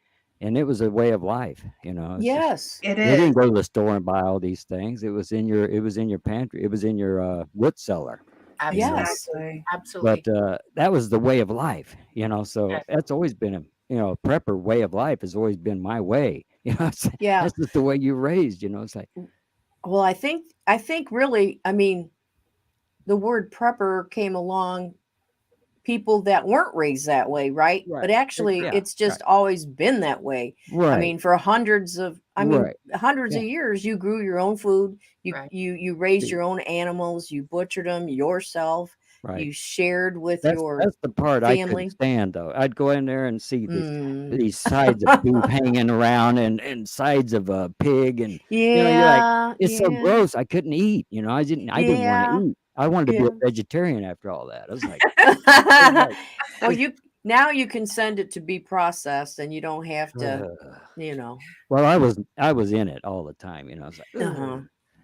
and it was a way of life. It's Yes. It You is. didn't go to the store and buy all these things. It was in your pantry. It was in your wood cellar. Yes. Exactly. Absolutely. But that was the way of life, So Yes. that's always been a prepper way of life has always been my way. Yeah. That's just the way you're raised. It's like Well, I think really, I mean, the word prepper came along people that weren't raised that way, right? Right. But actually, Yeah, it's just always been that way. right. I mean, for hundreds of Right. of years, you grew your own food. You Right. you raised your own animals. You butchered them yourself. right. You shared with That's your the part I family. couldn't stand though. I'd go in there and see Mm. these sides of beef hanging around and sides of a pig and you're like, Yeah, it's so gross. I couldn't eat. I didn't want to eat. I wanted to be a vegetarian after all that. I was like, Well, you can send it to be processed, and you don't have to, Well, I was in it all the time. I was like, Uh-huh.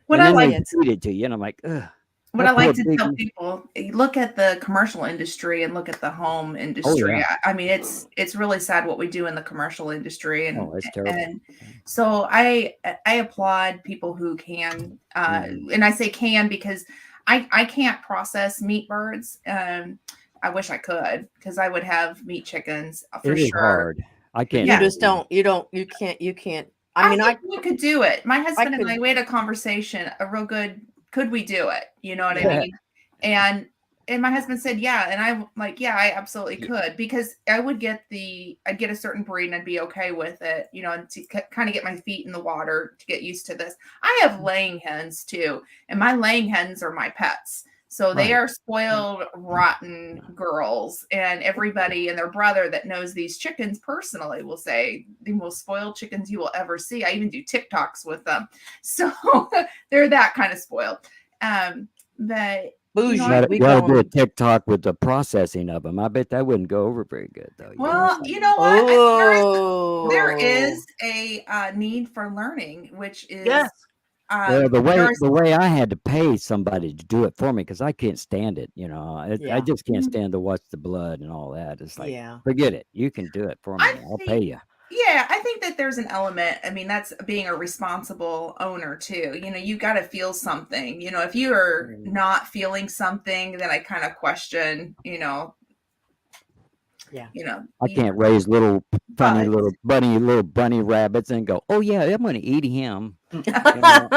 What and I then like they feed it to you, and I'm like, ugh. What I I like poor to tell piggy. people, look at the commercial industry and look at the home industry. yeah. I mean, it's really sad what we do in the commercial industry, and It's terrible. and so I applaud people who can, and I say can because I can't process meat birds. I wish I could because I would have meat chickens for It is sure. hard. I can't. You Yeah. just don't. You can't. I mean, we could do it. My husband and I, we had a conversation, a real good, could we do it? You know what I mean? And my husband said, yeah. And I'm like, yeah, I absolutely could, because I'd get a certain breed and I'd be okay with it, you know, and to kind of get my feet in the water to get used to this. I have laying hens too. And my laying hens are my pets. So they are spoiled, rotten girls. And everybody and their brother that knows these chickens personally will say the most spoiled chickens you will ever see. I even do TikToks with them. So they're that kind of spoiled. But you got to do a TikTok with the processing of them. I bet that wouldn't go over very good, though. Well, you know what? There is a need for learning, which is the way I had to pay somebody to do it for me, because I can't stand it. You know, I just can't stand to watch the blood and all that. It's like, forget it. You can do it for me. I'll pay you. Yeah, I think that there's an element. I mean, that's being a responsible owner too. You know, you got to feel something. You know, if you are not feeling something, then I kind of question, you know. Yeah. You know, I can't raise little funny little bunny rabbits and go, oh yeah, I'm going to eat him. You know?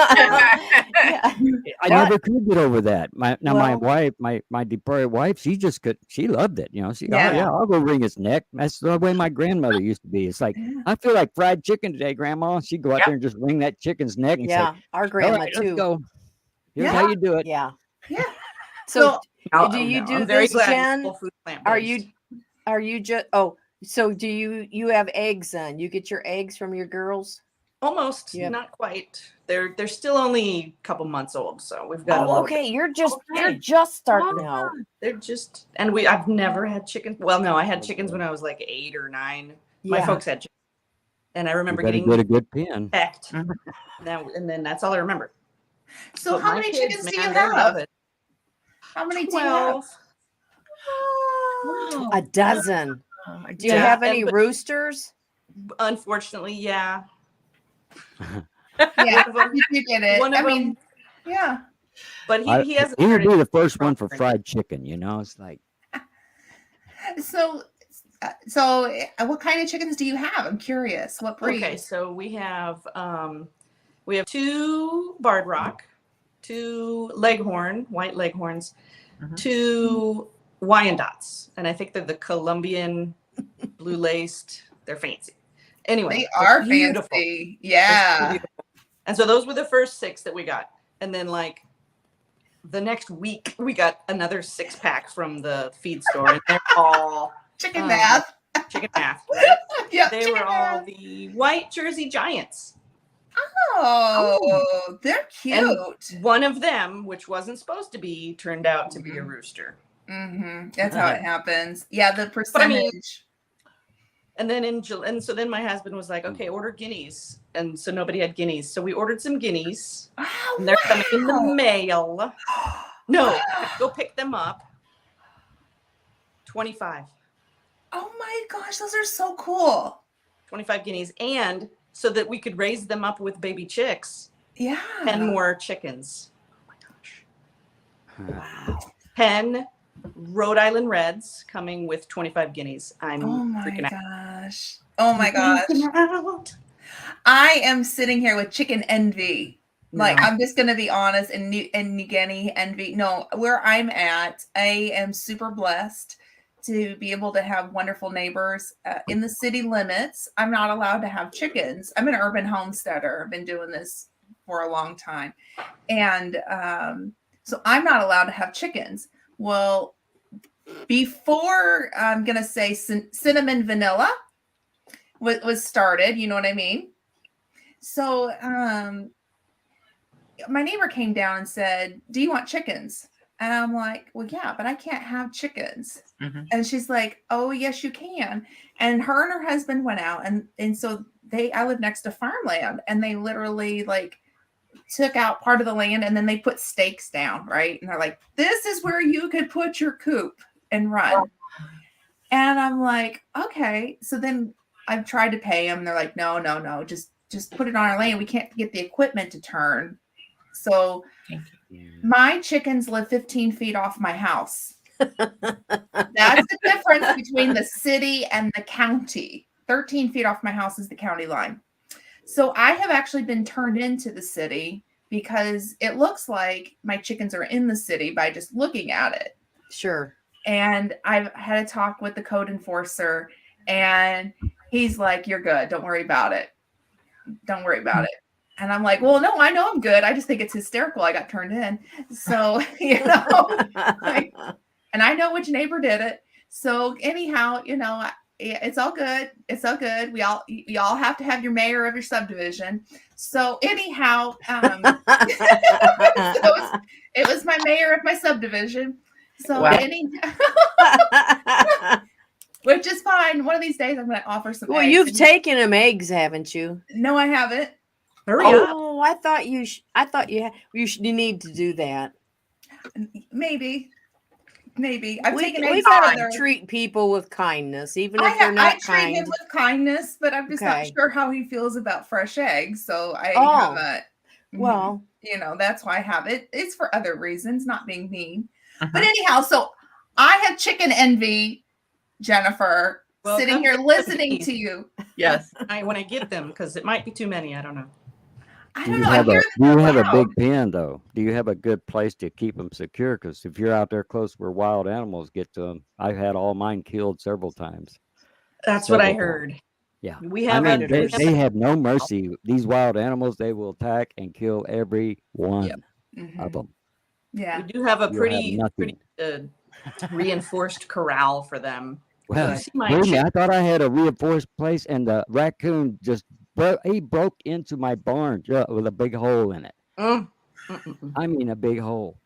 I never could get over that. My wife, my departed wife, she loved it. You know, I'll go wring his neck. That's the way my grandmother used to be. It's like, I feel like fried chicken today, Grandma. She'd go out there and just wring that chicken's neck and say, our grandma too. Let's go. Here's how you do it. Yeah. Yeah. So do you do this, Jen? Are you just so do you have eggs then? You get your eggs from your girls? Almost, not quite. They're still only a couple months old, so we've got. You're just starting out. They're just, and I've never had chickens. Well, no, I had chickens when I was like 8 or 9. My folks had chickens, and I remember getting a good pin. Pecked. And then that's all I remember. So how many chickens do you have? How many do you have? A dozen. Do you have any roosters? Unfortunately, yeah. Yeah, you get it. One of them, yeah. But he hasn't. He would be the first one for fried chicken. You know, it's like. So, what kind of chickens do you have? I'm curious. What breed? Okay, so we have 2 Barred Rock, 2 Leghorn, white Leghorns, 2 Wyandottes, and I think they're the Colombian blue laced. They're fancy. Anyway, they are fancy. Yeah. And so those were the first 6 that we got. And then like the next week we got another 6-pack from the feed store, and they're all chicken bath. Chicken bath. Right? Yeah. They were all the white Jersey Giants. Oh, they're cute. And one of them, which wasn't supposed to be, turned out to be a rooster. That's how it happens. Yeah, the percentage. And then so then my husband was like, okay, order guineas. And so nobody had guineas. So we ordered some guineas. Oh, and they're coming in the mail. No, go pick them up. 25. Oh my gosh, those are so cool. 25 guineas. And so that we could raise them up with baby chicks. Yeah. 10 more chickens. Oh my gosh. Wow. 10 Rhode Island Reds coming with 25 guineas. I'm freaking out. Oh my gosh. I am sitting here with chicken envy. Like, I'm just going to be honest, and New Guinea envy. No, where I'm at, I am super blessed to be able to have wonderful neighbors in the city limits. I'm not allowed to have chickens. I'm an urban homesteader. I've been doing this for a long time. And so I'm not allowed to have chickens. Well, before I'm going to say cinnamon vanilla was started, you know what I mean? So my neighbor came down and said, do you want chickens? And I'm like, well, yeah, but I can't have chickens. And she's like, oh, yes, you can. And her and her husband went out. And so I live next to farmland, and they literally like took out part of the land, and then they put stakes down, right? And they're like, this is where you could put your coop and run. And I'm like, okay. So then I've tried to pay them. They're like, no, just put it on our land. We can't get the equipment to turn. So my chickens live 15 feet off my house. That's the difference between the city and the county. 13 feet off my house is the county line. So I have actually been turned into the city because it looks like my chickens are in the city by just looking at it. Sure. And I've had a talk with the code enforcer, and he's like, "You're good. Don't worry about it. Don't worry about it." And I'm like, "Well, no, I know I'm good. I just think it's hysterical. I got turned in." So, and I know which neighbor did it. So anyhow, it's all good. It's all good. We all have to have your mayor of your subdivision. So anyhow, it was my mayor of my subdivision. So which is fine. One of these days I'm going to offer some eggs. You've taken them eggs, haven't you? No, I haven't. Hurry up. Oh, I thought you need to do that. Maybe. We gotta treat people with kindness, even if they're not kind. I treat him with kindness, but I'm just not sure how he feels about fresh eggs. So I haven't. Well, that's why I have it. It's for other reasons, not being mean. But anyhow, so I have chicken envy, Jennifer, sitting here listening to you. Yes. When I get them, because it might be too many. I don't know. Do you have a big pen, though? Do you have a good place to keep them secure? Because if you're out there close where wild animals get to them, I've had all mine killed several times. That's what I heard. Yeah. We have they have no mercy. These wild animals, they will attack and kill every one of them. Yeah. We do have a pretty reinforced corral for them. Well, I thought I had a reinforced place, and the raccoon just broke into my barn with a big hole in it. I mean, a big hole.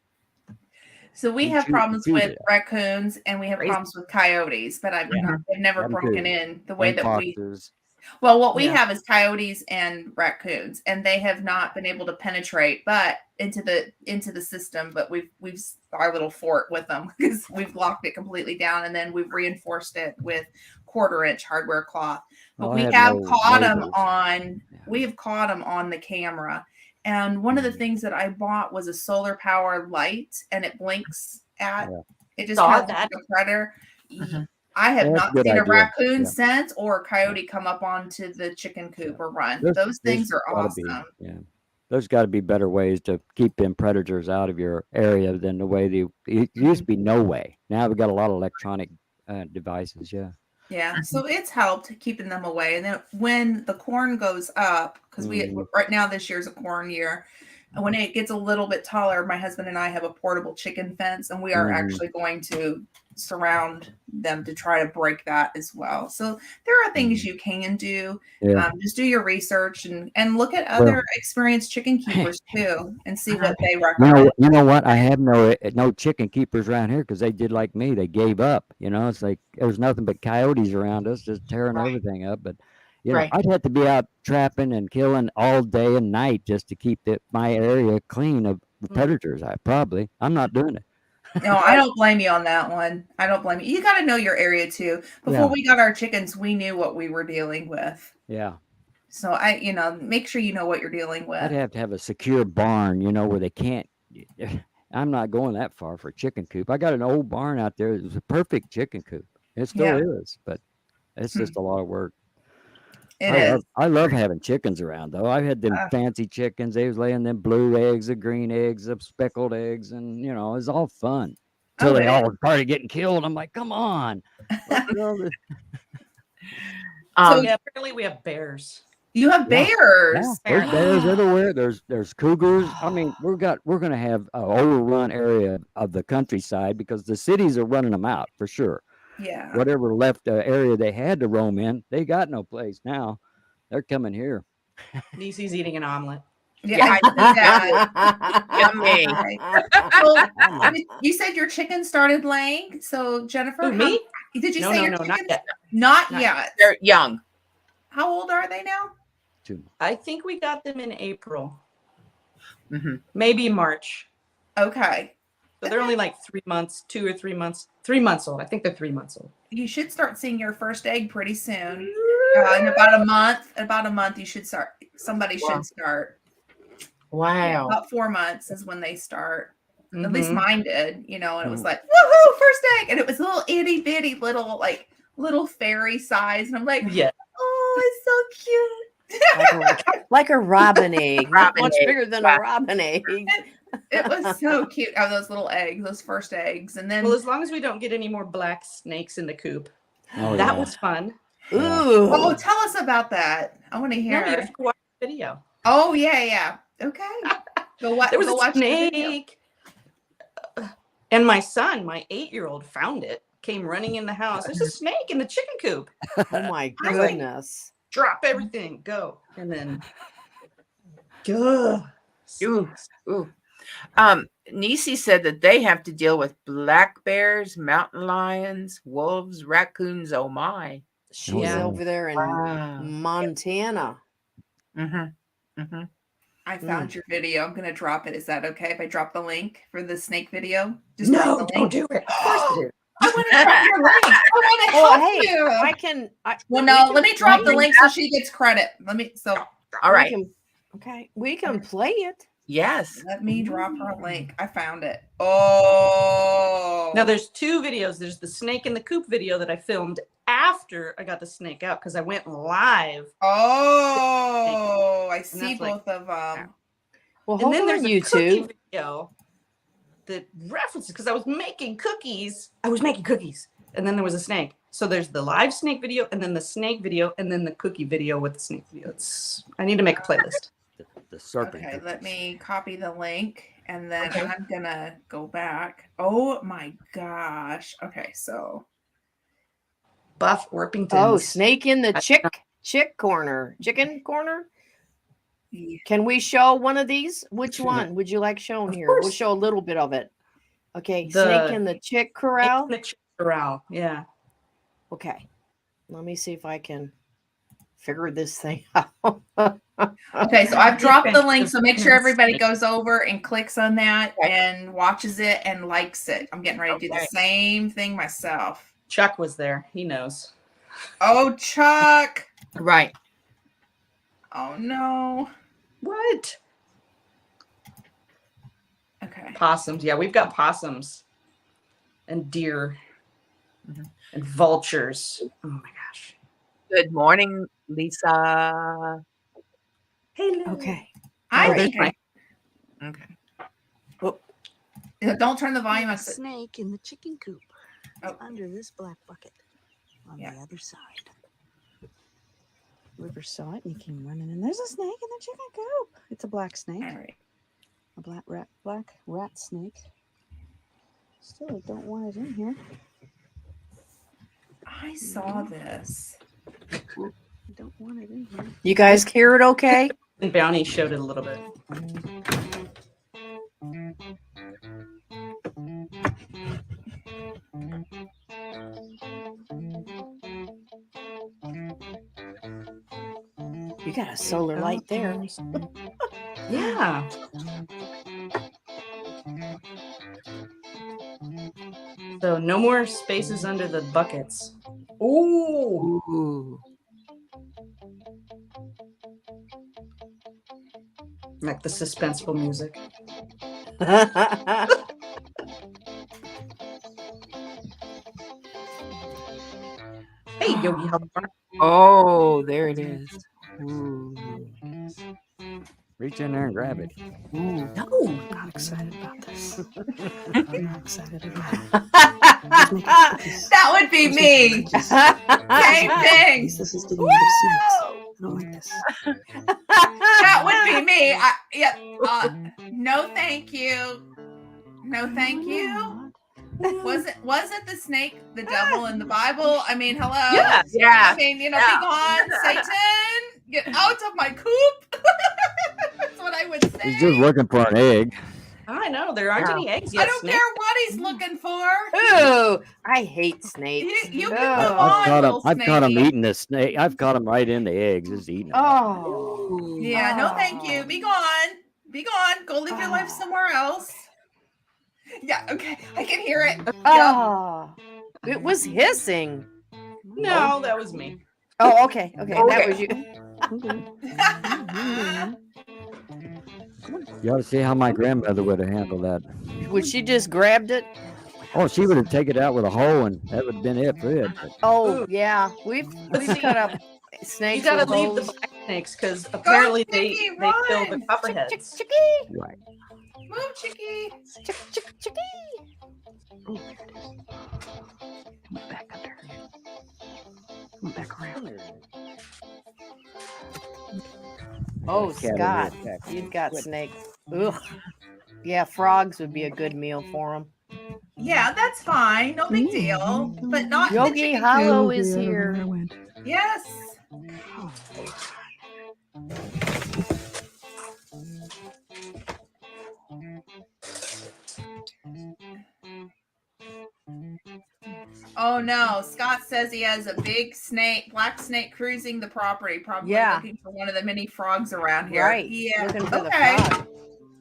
So we have problems with raccoons, and we have problems with coyotes, but they've never broken in the way that foxes. What we have is coyotes and raccoons, and they have not been able to penetrate into the system, but we've our little fort with them because we've locked it completely down, and then we've reinforced it with 1/4-inch hardware cloth. But we have caught them on the camera. And one of the things that I bought was a solar power light, and it blinks it just has a predator. I have not seen a raccoon since or a coyote come up onto the chicken coop or run. Those things are awesome. There's got to be better ways to keep them predators out of your area than the way it used to be. No way. Now we've got a lot of electronic devices. Yeah, so it's helped keeping them away. And then when the corn goes up, because right now this year's a corn year, and when it gets a little bit taller, my husband and I have a portable chicken fence, and we are actually going to surround them to try to break that as well. So there are things you can do. Just do your research and look at other experienced chicken keepers too, and see what they recommend. You know what? I have no chicken keepers around here because they did like me. They gave up. It's like there's nothing but coyotes around us, just tearing everything up. But I'd have to be out trapping and killing all day and night just to keep my area clean of predators. I'm not doing it. No, I don't blame you on that one. I don't blame you. You got to know your area too. Before we got our chickens, we knew what we were dealing with. Yeah. So make sure you know what you're dealing with. I'd have to have a secure barn, where they can't. I'm not going that far for a chicken coop. I got an old barn out there. It was a perfect chicken coop. It still is, but it's just a lot of work. I love having chickens around, though. I had them fancy chickens. They was laying them blue eggs, the green eggs, the speckled eggs, and it was all fun until they all started getting killed. I'm like, come on. Apparently we have bears. You have bears. There's bears everywhere. There's cougars. I mean, we're going to have an overrun area of the countryside because the cities are running them out for sure. Yeah. Whatever left area they had to roam in, they got no place now. They're coming here. Niecy's eating an omelet. Yeah, Yummy. Well, you said your chicken started laying. So Jennifer, me? Did you say your chickens? Not yet. Not yet. They're young. How old are they now? 2. I think we got them in April. Maybe March. Okay. So they're only like 3 months, 2 or 3 months, 3 months old. I think they're 3 months old. You should start seeing your first egg pretty soon. In about a month, you should start. Somebody should start. Wow. About 4 months is when they start. At least mine did, and it was like, woohoo, first egg. And it was a little itty bitty little fairy size. And I'm like, oh, it's so cute. Like a robin egg. Not much bigger than a robin egg. It was so cute. Oh, those little eggs, those first eggs. And then, well, as long as we don't get any more black snakes in the coop. Oh, That yeah. was fun. Ooh. Oh, tell us about that. I want to hear. No, you have to watch the video. Oh, yeah. Okay. There was a snake. And my son, my 8-year-old, found it, came running in the house. There's a snake in the chicken coop. Oh my goodness. Drop everything, go. And then go. Ooh. Nisi said that they have to deal with black bears, mountain lions, wolves, raccoons. Oh my. She's over there in Montana. I found your video. I'm gonna drop it. Is that okay if I drop the link for the snake video? Just no, don't do it. Of course it is. I want to drop your link. I want to help you. I can. Let me drop the link so she gets credit. All right. We can play it. Yes. Let me drop her link. I found it. Oh. Now there's 2 videos. There's the snake in the coop video that I filmed after I got the snake out because I went live. Oh, I see both of them. Well, and then there's a cookie YouTube video that references because I was making cookies. And then there was a snake. So there's the live snake video, and then the snake video, and then the cookie video with the snake video. I need to make a playlist. The serpent. Okay, let me copy the link, and then I'm gonna go back. Oh my gosh. Okay, so Buff Orpington. Oh, snake in the chicken corner. Can we show one of these? Which one would you like shown here? We'll show a little bit of it. Okay, snake in the chick corral. The chick corral, yeah. Okay, let me see if I can figure this thing out. Okay, so I've dropped the link, so make sure everybody goes over and clicks on that and watches it and likes it. I'm getting ready to do the same thing myself. Chuck was there. He knows. Oh, Chuck. Right. Oh, no. What? Okay. Possums. Yeah, we've got possums and deer and vultures. Oh, my gosh. Good morning, Lisa. Hello. Okay. Okay. Oh. Don't turn the volume up. Snake in the chicken coop. Under this black bucket on the other side. River saw it and he came running, and there's a snake in the chicken coop. It's a black snake. All right. A black rat snake. Still, I don't want it in here. I saw this. I don't want it in here. You guys hear it okay? And Bounty showed it a little bit. You got a solar light there. Yeah. So no more spaces under the buckets. Ooh. Like the suspenseful music. Hey, Yogi, help. Oh, there it is. Ooh. Reach in there and grab it. No. I'm not excited about this. I'm not excited at all. That would be me. Same thing. This is getting rid of snakes. I don't like this. That would be me. No, thank you. No, thank you. Wasn't the snake the devil in the Bible? I mean, hello. Yeah. I mean, be gone, Satan. Get out of my coop. That's what I would say. He's just looking for an egg. I know there aren't any eggs yet. I don't care what he's looking for. Ooh, I hate snakes. You can move on, I've caught him eating the snake. I've caught him right in the eggs. Just eating them. Oh. Yeah, no thank you. Be gone. Be gone. Go live your life somewhere else. Yeah, okay. I can hear it. Oh. It was hissing. No, that was me. Oh, okay. That was you. You ought to see how my grandmother would have handled that. Would she just grabbed it? Oh, she would have taken it out with a hoe, and that would have been it for it. Oh, yeah. We've cut up snakes. You gotta with leave the holes. black snakes because apparently Chicky, they kill the run! copperheads. Right. Move, Chicky. Come back under. Come back around. Oh, Cat over Scott, here. you've got snakes. Ugh. Yeah, frogs would be a good meal for them. Yeah, that's fine. No big deal. But not the Yogi chicken Hollow coop. is I don't know where I here. went. Yes. Oh no, Scott says he has a big snake, black snake cruising the property, probably looking for one of the many frogs around here. Right. Yeah. Looking for the Okay. frog.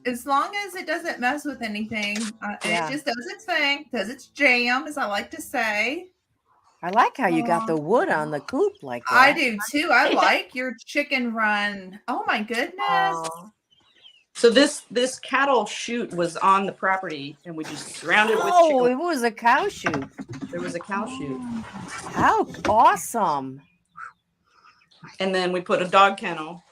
As long as it doesn't mess with anything, and Yeah. it just does its thing, does its jam, as I like to say. I like how you got the wood on the coop like that. I do too. I like your chicken run. Oh my goodness. So this cattle chute was on the property, and we just surrounded with Oh, chicken. it was a cow chute. There was a cow chute, How awesome. and then we put a dog kennel.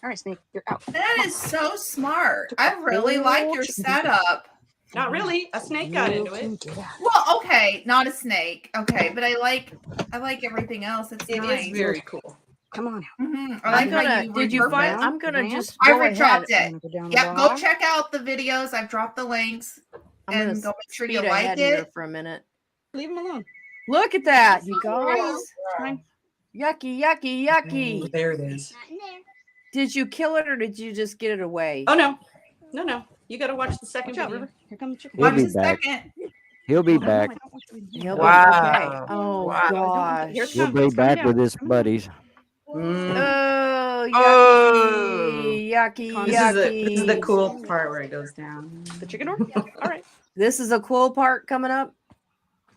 All right, Snake, you're out. That is so smart. I really like your setup. Not really. A snake got into it. Well, okay, not a snake. Okay, but I like everything else. It's It nice. is very cool. Come on. I like how you did you repurposed- find? I'm gonna just. I go ahead. dropped it. Go down the Yep, go block. check out the videos. I've dropped the links. I'm And gonna go make sure you speed like ahead here it. for a minute. Leave him alone. Look at that, you guys. Fine. Yucky, yucky, yucky. Oh, there it is. Did you kill it or did you just get it away? Oh no. You got to watch the second Watch out, video. River. Here comes the chicken. He'll Watch be a back. second. He'll be No, I back. don't want you in here. He'll be Wow. okay. Oh Wow. gosh. Here it He'll comes. be It's back coming with down. his buddies. Oh, yucky, Oh. yucky, This yucky. is the cool part where it goes down. The chicken door? All right. This is a cool part coming up.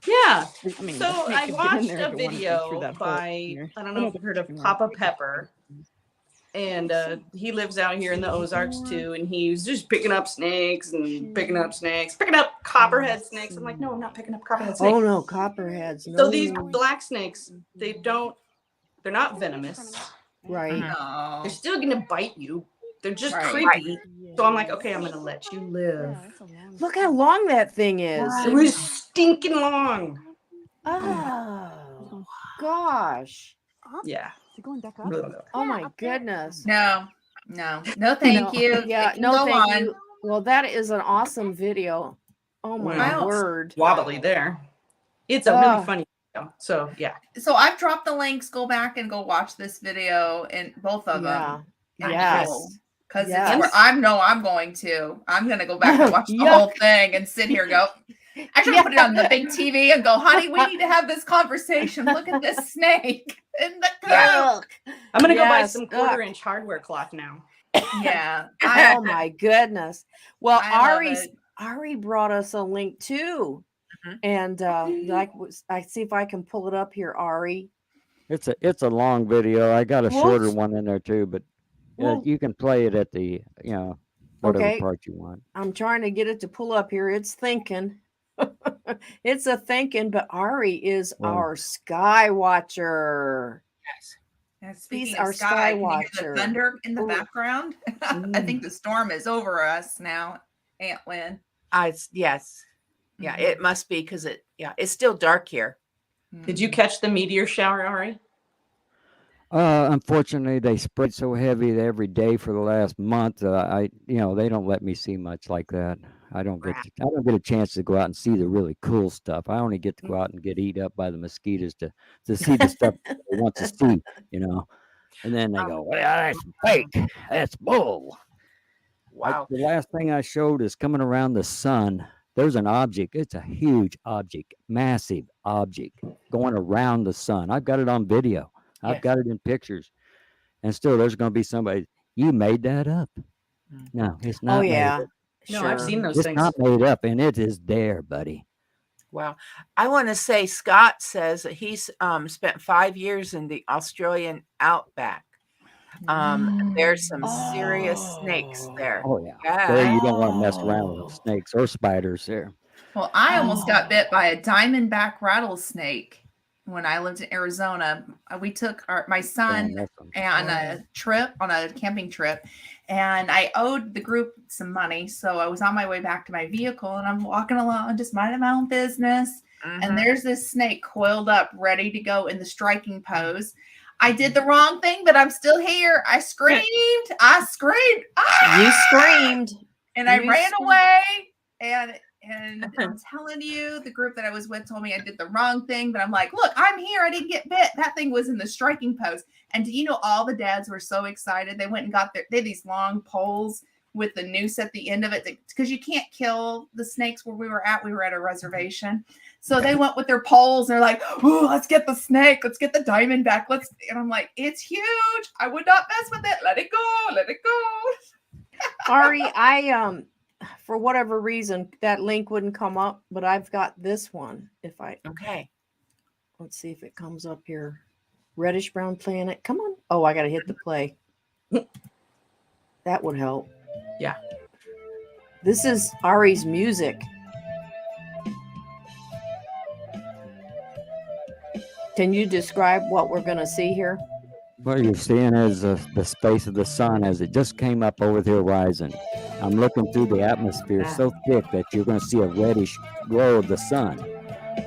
Yeah. I mean, So the snake I could get in watched there a if it wanted to video through that hole by, here. I don't know if you've heard of Papa Pepper. And he lives out here in the Ozarks too. And he's just picking up snakes and picking up copperhead snakes. I'm like, no, I'm not picking up copperhead snakes. Oh no, copperheads. No. So these black snakes, they're not venomous. Right. No. They're still gonna bite you. They're just Right. creepy. So I'm like, okay, I'm gonna let you live. Look how long that thing is. It was stinking long. Oh gosh. Yeah. You're going back up? Oh my goodness. No, thank you. Yeah, It can no, go thank on. you. Well, that is an awesome video. Oh my Wow. word. Wobbly there. It's a really funny video. So yeah. So I've dropped the links. Go back and go watch this video and both of them. Yes. Because Yes. it's where I'm going to. I'm gonna go back and watch the Yuck. whole thing and sit here and go. I should put it on the big TV and go, honey, we need to have this conversation. Look at this snake in the coop. I'm gonna go buy Yes. some quarter-inch hardware cloth now. Yeah. Oh my goodness. Well, I love it. Ari brought us a link too. And I see if I can pull it up here, Ari. It's a long video. I got a Well, shorter one in there too, but well- you can play it at the whatever Okay. part you want. I'm trying to get it to pull up here. It's thinking. It's a thinking, but Ari is Wow. our sky watcher. Yes. And speaking He's of our sky, sky can you hear watcher. the thunder in the Ooh. background. I think the storm is over us now, Aunt Lynn. Yes. Yeah, it must be because it's still dark here. Did you catch the meteor shower, Ari? Unfortunately, they spread so heavy that every day for the last month. They don't let me see much like that. I don't get a chance to go out and see the really cool stuff. I only get to go out and get eat up by the mosquitoes to see the stuff they want to see, And then they go, well, that's fake. That's bull. Wow. The last thing I showed is coming around the sun. There's an object. It's a huge object, massive object going around the sun. I've got it on video. I've got it in pictures. And still, there's going to be somebody, you made that up. No, it's not. Oh made yeah. up. No, I've seen those It's things. not made up, and it is there, buddy. Wow. I want to say Scott says that he's spent 5 years in the Australian outback. There's some serious snakes there. Oh yeah. There you don't want to mess around with Oh. those snakes or spiders there. Well, I almost got bit by a diamondback rattlesnake when I lived in Arizona. We took my son on a trip, on a camping trip, and I owed the group some money. So I was on my way back to my vehicle, and I'm walking along, just minding my own business. And there's this snake coiled up, ready to go in the striking pose. I did the wrong thing, but I'm still here. I screamed. Ah! You screamed. And I ran away. And I'm telling you, the group that I was with told me I did the wrong thing, but I'm like, look, I'm here. I didn't get bit. That thing was in the striking pose. And do you know, all the dads were so excited. They went and got they had these long poles with the noose at the end of it, because you can't kill the snakes where we were at. We were at a reservation. So they went with their poles. And they're like, oh, let's get the snake. Let's get the diamond back. And I'm like, it's huge. I would not mess with it. Let it go. Let it go. Ari, for whatever reason, that link wouldn't come up, but I've got this one. Let's see if it comes up here. Reddish brown planet. Come on. Oh, I got to hit the play. That would help. Yeah. This is Ari's music. Can you describe what we're going to see here? What you're seeing is the space of the sun as it just came up over the horizon. I'm looking through the atmosphere so thick that you're going to see a reddish glow of the sun.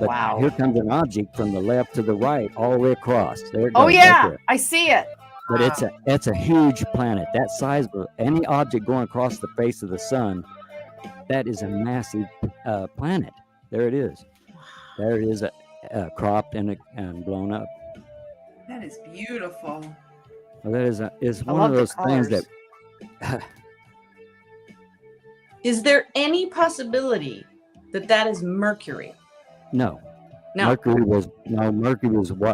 But here comes an object from the left to the right, all the way across. There it goes. Oh yeah, right, I see it. But it's a huge planet. That size of any object going across the face of the sun, that is a massive planet. There it is. There it is, cropped and blown up. That is beautiful. Well, that is one of those things that. Is there any possibility that is Mercury? No. No. Mercury was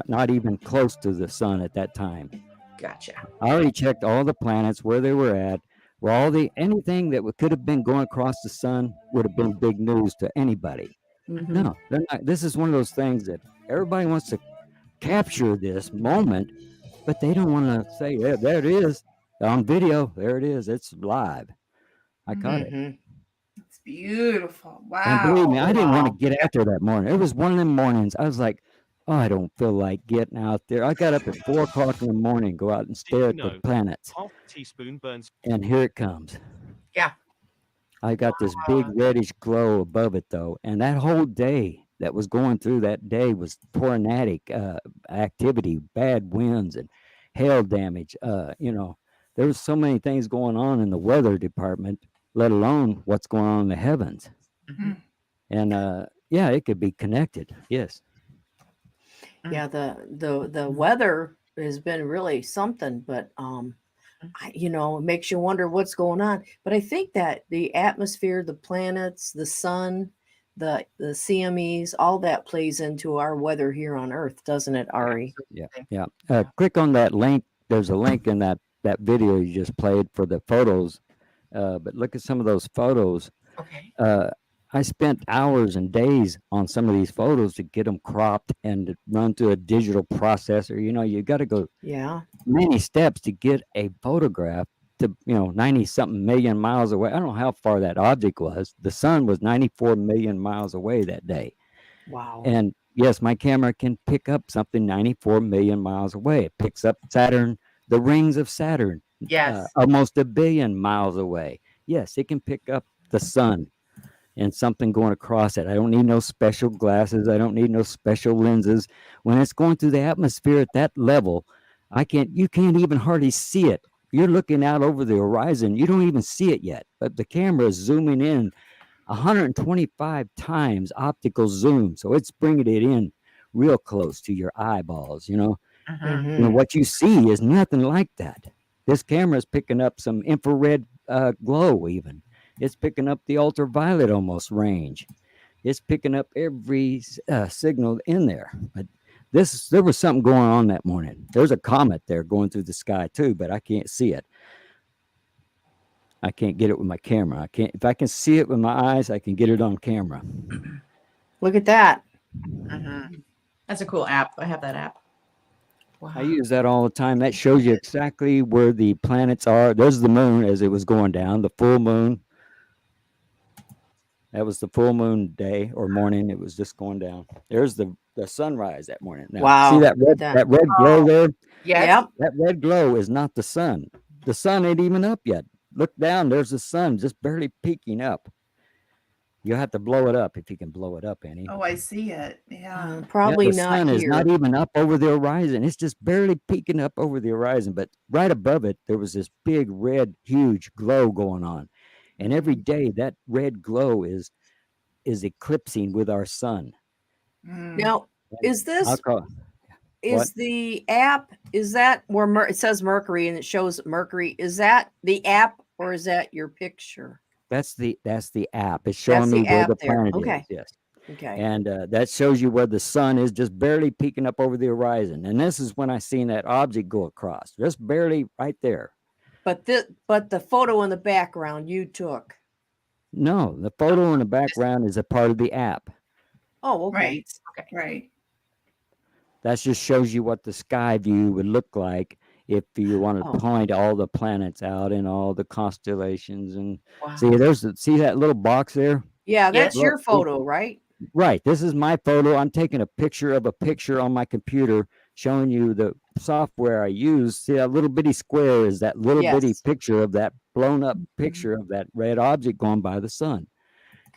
not even close to the sun at that time. Gotcha. I already checked all the planets where they were at. Where anything that could have been going across the sun would have been big news to anybody. Mm-hmm. No, they're not. This is one of those things that everybody wants to capture this moment, but they don't want to say, yeah, there it is on video. There it is. It's live. I caught it. It's beautiful. Wow. And believe me, I didn't want to get out there that morning. It was one of them mornings. I was like, oh, I don't feel like getting out there. I got up at 4 o'clock in the morning, go out and stare at the planets. Half a teaspoon burns. And here it comes. Yeah. I got this big reddish glow above it, though. And that whole day that was going through that day was tornadic activity, bad winds and hail damage. There was so many things going on in the weather department, let alone what's going on in the heavens. Mm-hmm. And it could be connected. Yes. Yeah, the weather has been really something, but it makes you wonder what's going on. But I think that the atmosphere, the planets, the sun, the CMEs, all that plays into our weather here on Earth, doesn't it, Ari? Yeah. Click on that link. There's a link in that video you just played for the photos. But look at some of those photos. Okay. I spent hours and days on some of these photos to get them cropped and run through a digital processor. You got to go many steps to get a photograph to 90 something million miles away. I don't know how far that object was. The sun was 94 million miles away that day. Wow. And yes, my camera can pick up something 94 million miles away. It picks up Saturn, the rings of Saturn. Yes. Almost 1 billion miles away. Yes, it can pick up the sun and something going across it. I don't need no special glasses. I don't need no special lenses. When it's going through the atmosphere at that level, you can't even hardly see it. You're looking out over the horizon. You don't even see it yet, but the camera is zooming in 125 times optical zoom. So it's bringing it in real close to your eyeballs, And what you see is nothing like that. This camera is picking up some infrared glow even. It's picking up the ultraviolet almost range. It's picking up every signal in there. But there was something going on that morning. There's a comet there going through the sky too, but I can't see it. I can't get it with my camera. If I can see it with my eyes, I can get it on camera. Look at that. That's a cool app. I have that app. Wow. I use that all the time. That shows you exactly where the planets are. There's the moon as it was going down, the full moon. That was the full moon day or morning. It was just going down. There's the sunrise that morning. Now, Wow. see that red glow there? Yes. Yep. That red glow is not the sun. The sun ain't even up yet. Look down. There's the sun just barely peeking up. You'll have to blow it up if you can blow it up, Annie. Oh, I see it. Yeah. Probably the not sun here. is not even up over the horizon. It's just barely peeking up over the horizon. But right above it, there was this big red, huge glow going on. And every day that red glow is eclipsing with our sun. Now, is this What? the app? Is that where it says Mercury and it shows Mercury? Is that the app or is that your picture? That's the app. It's showing me where the planet is. Yes. Okay. And that shows you where the sun is just barely peeking up over the horizon. And this is when I seen that object go across, just barely right there. But the photo in the background you took. No, the photo in the background is a part of the app. Oh, okay. Right. Okay. Right. That just shows you what the sky view would look like if you want to point all the planets out and all the constellations. And see that little box there? Yeah, that's your photo, right? Right. This is my photo. I'm taking a picture of a picture on my computer showing you the software I use. See that little bitty square is that little bitty picture of that blown up picture of that red object going by the sun.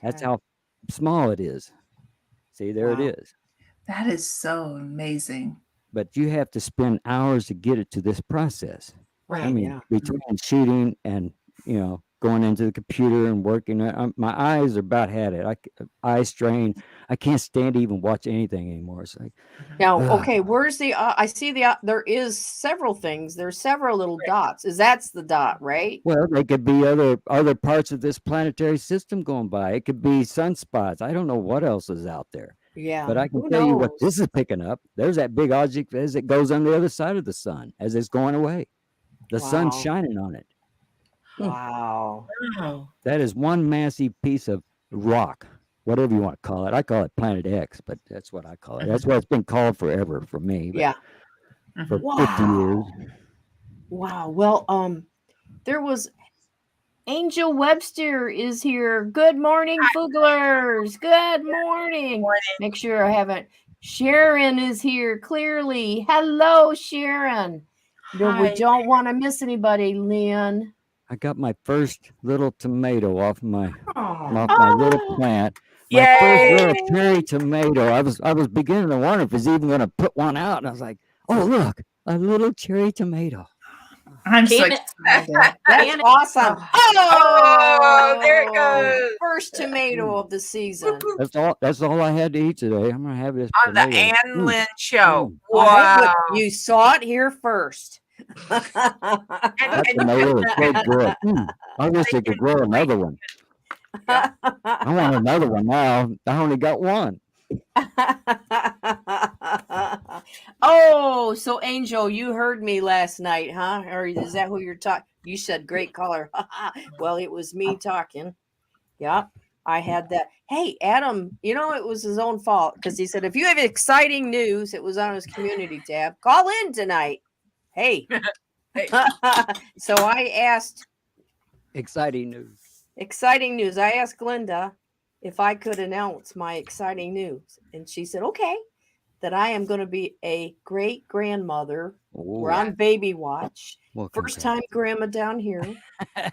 That's how small it is. See, there it is. That is so amazing. But you have to spend hours to get it to this process. Right. I mean, between shooting and, going into the computer and working, my eyes are about had it. Eye strain. I can't stand to even watch anything anymore. It's like, now, okay, where's the? I see there is several things. There's several little dots. That's the dot, right? Well, they could be other parts of this planetary system going by. It could be sunspots. I don't know what else is out there. Yeah. But I can tell you what this is picking up. There's that big object as it goes on the other side of the sun, as it's going away. The sun's shining on it. Wow. That is one massive piece of rock, whatever you want to call it. I call it Planet X, but that's what I call it. That's what it's been called forever for me. Yeah. For 50 years. Wow. Well, there was Angel Webster is here. Good morning, Fooglers. Good morning. Make sure I haven't. Sharon is here clearly. Hello, Sharon. No, we don't want to miss anybody, Lynn. I got my first little tomato off my little plant. My first little cherry tomato. I was beginning to wonder if he's even going to put one out, and I was like, "Oh, look, a little cherry tomato." I'm so excited. That's awesome. Oh, there it goes. First tomato of the season. That's all I had to eat today. I'm gonna have this on the Ann Lynn show. Wow. You saw it here first. That tomato is so good. I wish they could grow another one. I want another one now. I only got one. Oh, so Angel, you heard me last night, huh? Or is that who you're talking? You said great color. Well, it was me talking. Yep, I had that. Hey, Adam, it was his own fault because he said if you have exciting news, it was on his community tab. Call in tonight. Hey. So I asked. Exciting news. Exciting news. I asked Glenda if I could announce my exciting news. And she said, okay, that I am going to be a great grandmother. We're on baby watch. First time grandma down here.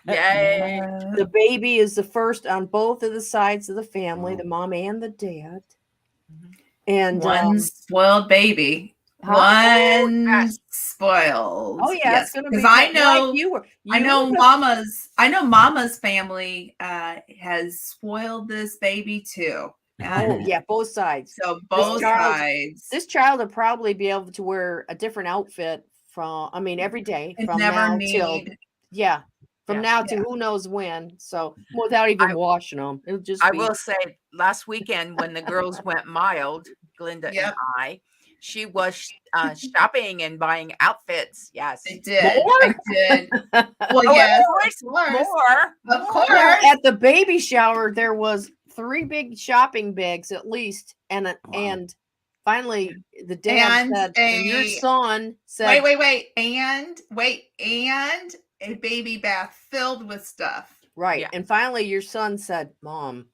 Yay. The baby is the first on both of the sides of the family, the mom and the dad. And one spoiled baby. One spoiled. Oh yeah, it's gonna be because I know like you were. I know Mama's family has spoiled this baby too. Oh yeah, both sides. So both sides. This child will probably be able to wear a different outfit every day from now till now to who knows when. So without even washing them, it'll just. I will say, last weekend when the girls went mild, Glenda and I. She was shopping and buying outfits. Yes, I did. I did. Well, yes, of course. At the baby shower, there was 3 big shopping bags at least, and finally the dad said, and your son said, "Wait, and a baby bath filled with stuff." Right, and finally your son said, "Mom,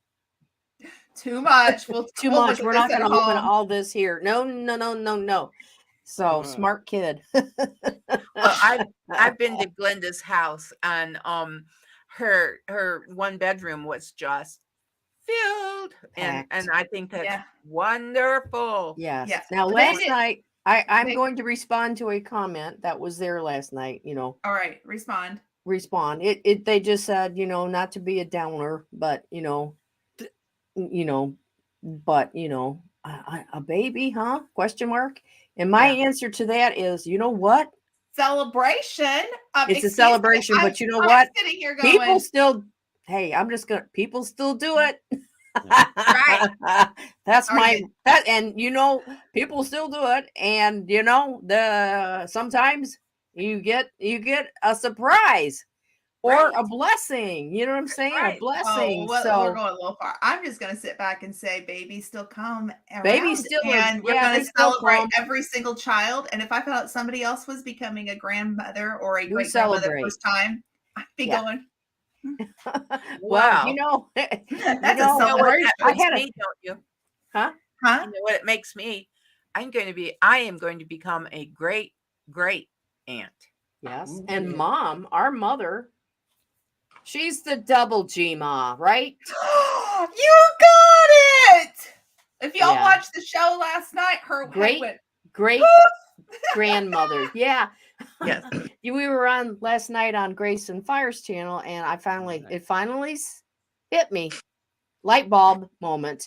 Too much. Too much. We're not going to open all this here. No. So smart kid. Well, I've been to Glenda's house, and her one bedroom was just filled, and I think that's wonderful. Yes. Now last night I'm going to respond to a comment that was there last night. All right, respond. They just said, not to be a downer, but a baby, huh? Question mark. And my answer to that is, you know what? Celebration. It's a celebration, but you know what? People still, people still do it. Right. That's people still do it. And sometimes you get a surprise. Or a blessing, you know what I'm saying? Right. A blessing. So we're going a little far. I'm just going to sit back and say, babies still come around. Babies still, and we're going to celebrate every single child. And if I felt somebody else was becoming a grandmother or a great grandmother first time, I'd be going. Well, that's a celebration. Don't you? Huh? You know what it makes me? I am going to become a great aunt. Yes, and Mom, our mother. She's the double G ma, right? You got it. If y'all watched the show last night, her great grandmother. Yeah. Yes. We were on last night on Grace and Fire's channel, and it finally hit me. Light bulb moment.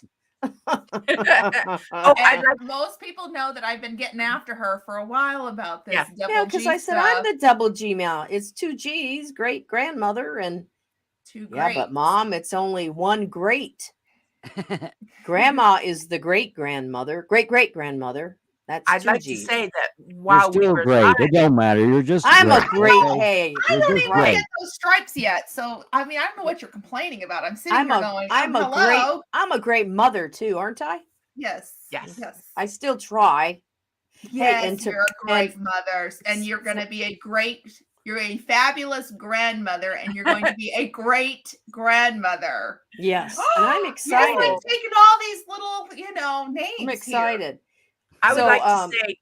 Most people know that I've been getting after her for a while about this. Yeah, because I said I'm the double G now. It's 2 G's, great grandmother, and 2 great. Yeah, but Mom, it's only 1 great. Grandma is the great grandmother, great grandmother. That's I'd 2 like G's. to say that while you're still great. live, It don't matter. You're just. I'm great. a great. Hey, I don't even get those stripes yet. So I mean, I don't know what you're complaining about. I'm sitting here going, hello. I'm a great mother too, aren't I? Yes. I still try. Yes, you're a great mother, and you're going to be you're a fabulous grandmother, and you're going to be a great grandmother. Yes, and I'm excited. You're like taking all these little, names. I'm excited. I would like to say,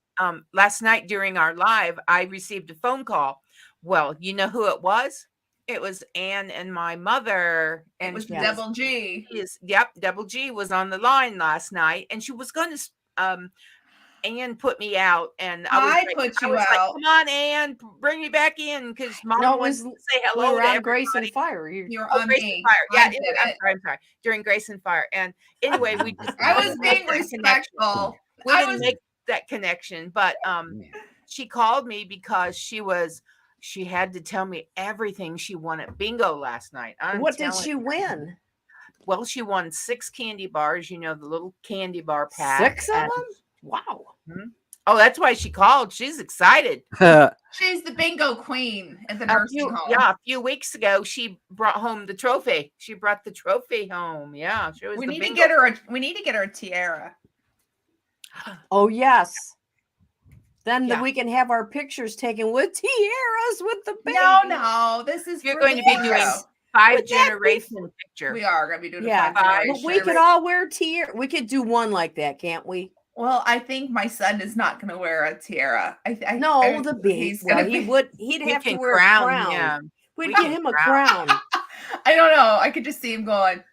last night during our live, I received a phone call. Well, you know who it was? It was Ann and my mother. And it was Double G. Double G was on the line last night, and she was going to. Ann put me out, and I was like, come on, Ann, bring me back in, because Mom wants to say hello to everybody. Grace and Fire. You're on Grace me. and Fire. Yeah, I'm sorry. During Grace and Fire. And anyway, I was being respectful. We didn't make that connection, but she called me because she had to tell me everything she won at bingo last night. What did she win? Well, she won 6 candy bars, the little candy bar pack. 6 of them? Wow. Oh, that's why she called. She's excited. She's the bingo queen at the nursing home. Yeah, a few weeks ago, she brought home the trophy. She brought the trophy home. Yeah, we need to get her a tiara. Oh yes. Then we can have our pictures taken with tiaras with the baby. No, this is you're going to be doing 5-generation picture. We are going to be doing a 5-generation. But we could all wear tiara. We could do one like that, can't we? Well, I think my son is not going to wear a tiara. The baby. He'd have to wear a crown. Yeah. We'd get him a crown. I don't know. I could just see him going.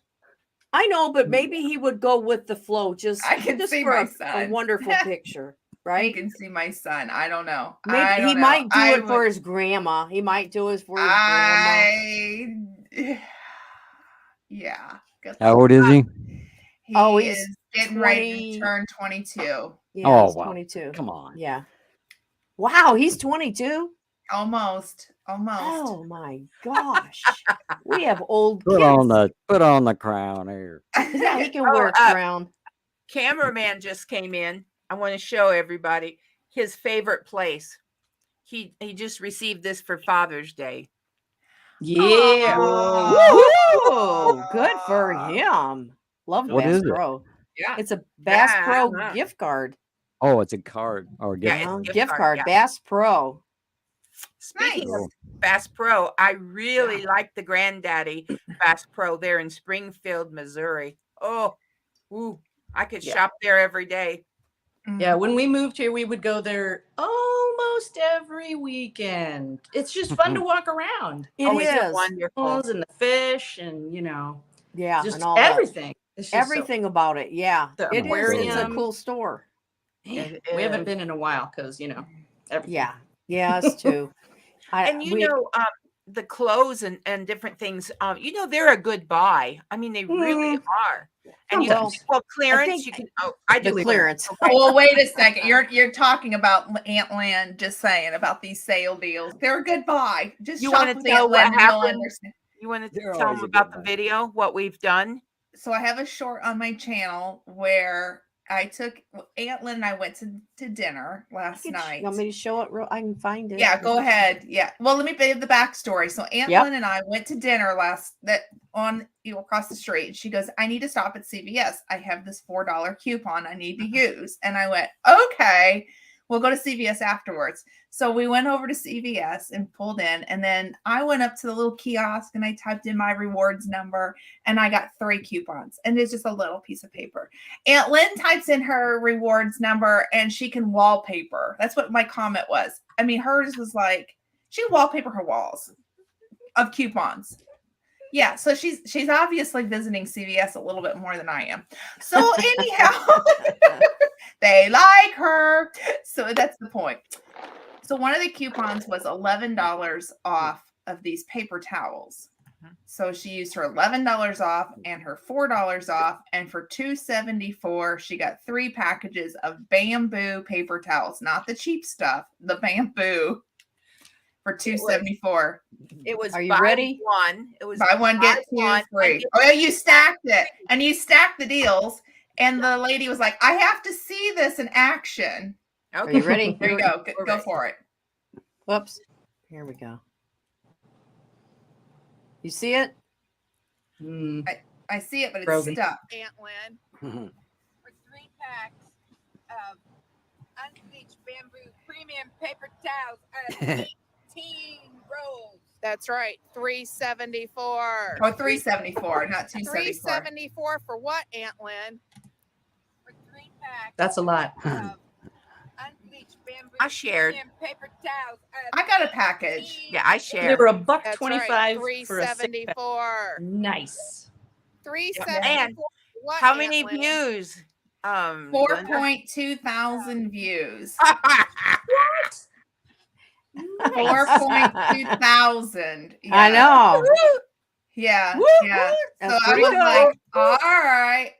I know, but maybe he would go with the flow. I can see my son. A wonderful picture, right? You can see my son. I don't know. Maybe he might do it for his grandma. He might do it for his grandma. Yeah. How old is he? He's getting ready to turn 22. Yeah, he's 22. Come on. Yeah. Wow, he's 22? Almost. Oh my gosh. We have old kids. Put on the crown here. Yeah, he can wear a crown. Cameraman just came in. I want to show everybody his favorite place. He just received this for Father's Day. Yeah. Woo! Good for him. Love Bass Pro. Yeah. It's a Bass Pro gift card. Oh, it's a card or gift card. Bass Pro. Speaking of Bass Pro, I really like the Granddaddy Bass Pro there in Springfield, Missouri. Oh, Ooh, I could shop there every day. Yeah, when we moved here, we would go there almost every weekend. It's just fun to walk around. It is wonderful. And the fish and, just and all everything. It's just everything about it. Yeah, the it is. It's a aquarium. cool store. We haven't been in a while because, everything. Yeah, us too. The clothes and different things, they're a good buy. I mean, they really are. And you can clearance. I do clearance. Well, wait a second. You're talking about Aunt Lynn. Just saying about these sale deals. They're a good buy. Just you shop want to with know Aunt what Lynn and you'll happened? understand. You want to tell them about the video? What we've done? So I have a short on my channel where I took Aunt Lynn and I went to dinner last night. You want me to show it? I can find it. Yeah, go ahead. Yeah. Well, let me give the backstory. So Aunt Lynn and I went to dinner across the street. She goes, I need to stop at CVS. I have this $4 coupon I need to use. And I went, okay, we'll go to CVS afterwards. So we went over to CVS and pulled in. And then I went up to the little kiosk and I typed in my rewards number and I got 3 coupons. And it's just a little piece of paper. Aunt Lynn types in her rewards number and she can wallpaper. That's what my comment was. I mean, hers was like, she wallpaper her walls of coupons. Yeah, so she's obviously visiting CVS a little bit more than I am. So anyhow, they like her. So that's the point. So one of the coupons was $11 off of these paper towels. So she used her $11 off and her $4 off, and for $2.74, she got 3 packages of bamboo paper towels, not the cheap stuff, the bamboo. For $2.74. It was. Are you ready? It was buy one get 2 free. Oh yeah, you stacked it, and you stacked the deals. And the lady was like, "I have to see this in action." Okay. Are you ready? Here you go. Go for it. Whoops. Here we go. You see it? I see it, but it's stuck. Aunt Lynn, for 3 packs of unbleached bamboo premium paper towels out of 18 rolls. That's right, $3.74. Oh, $3.74, not $2.74. $3.74 for what, Aunt Lynn? For 3 packs. That's a lot. Of unbleached bamboo I shared. premium paper towels. I got a package. Yeah, I shared. They were $1.25 right, for a 3.74. Nice. $3.74. And what, how Aunt many Lynn? views? 4.2 thousand views. What? 4.2 thousand. Yeah. I know. Yeah. Woo, Yeah. woo. So I was like,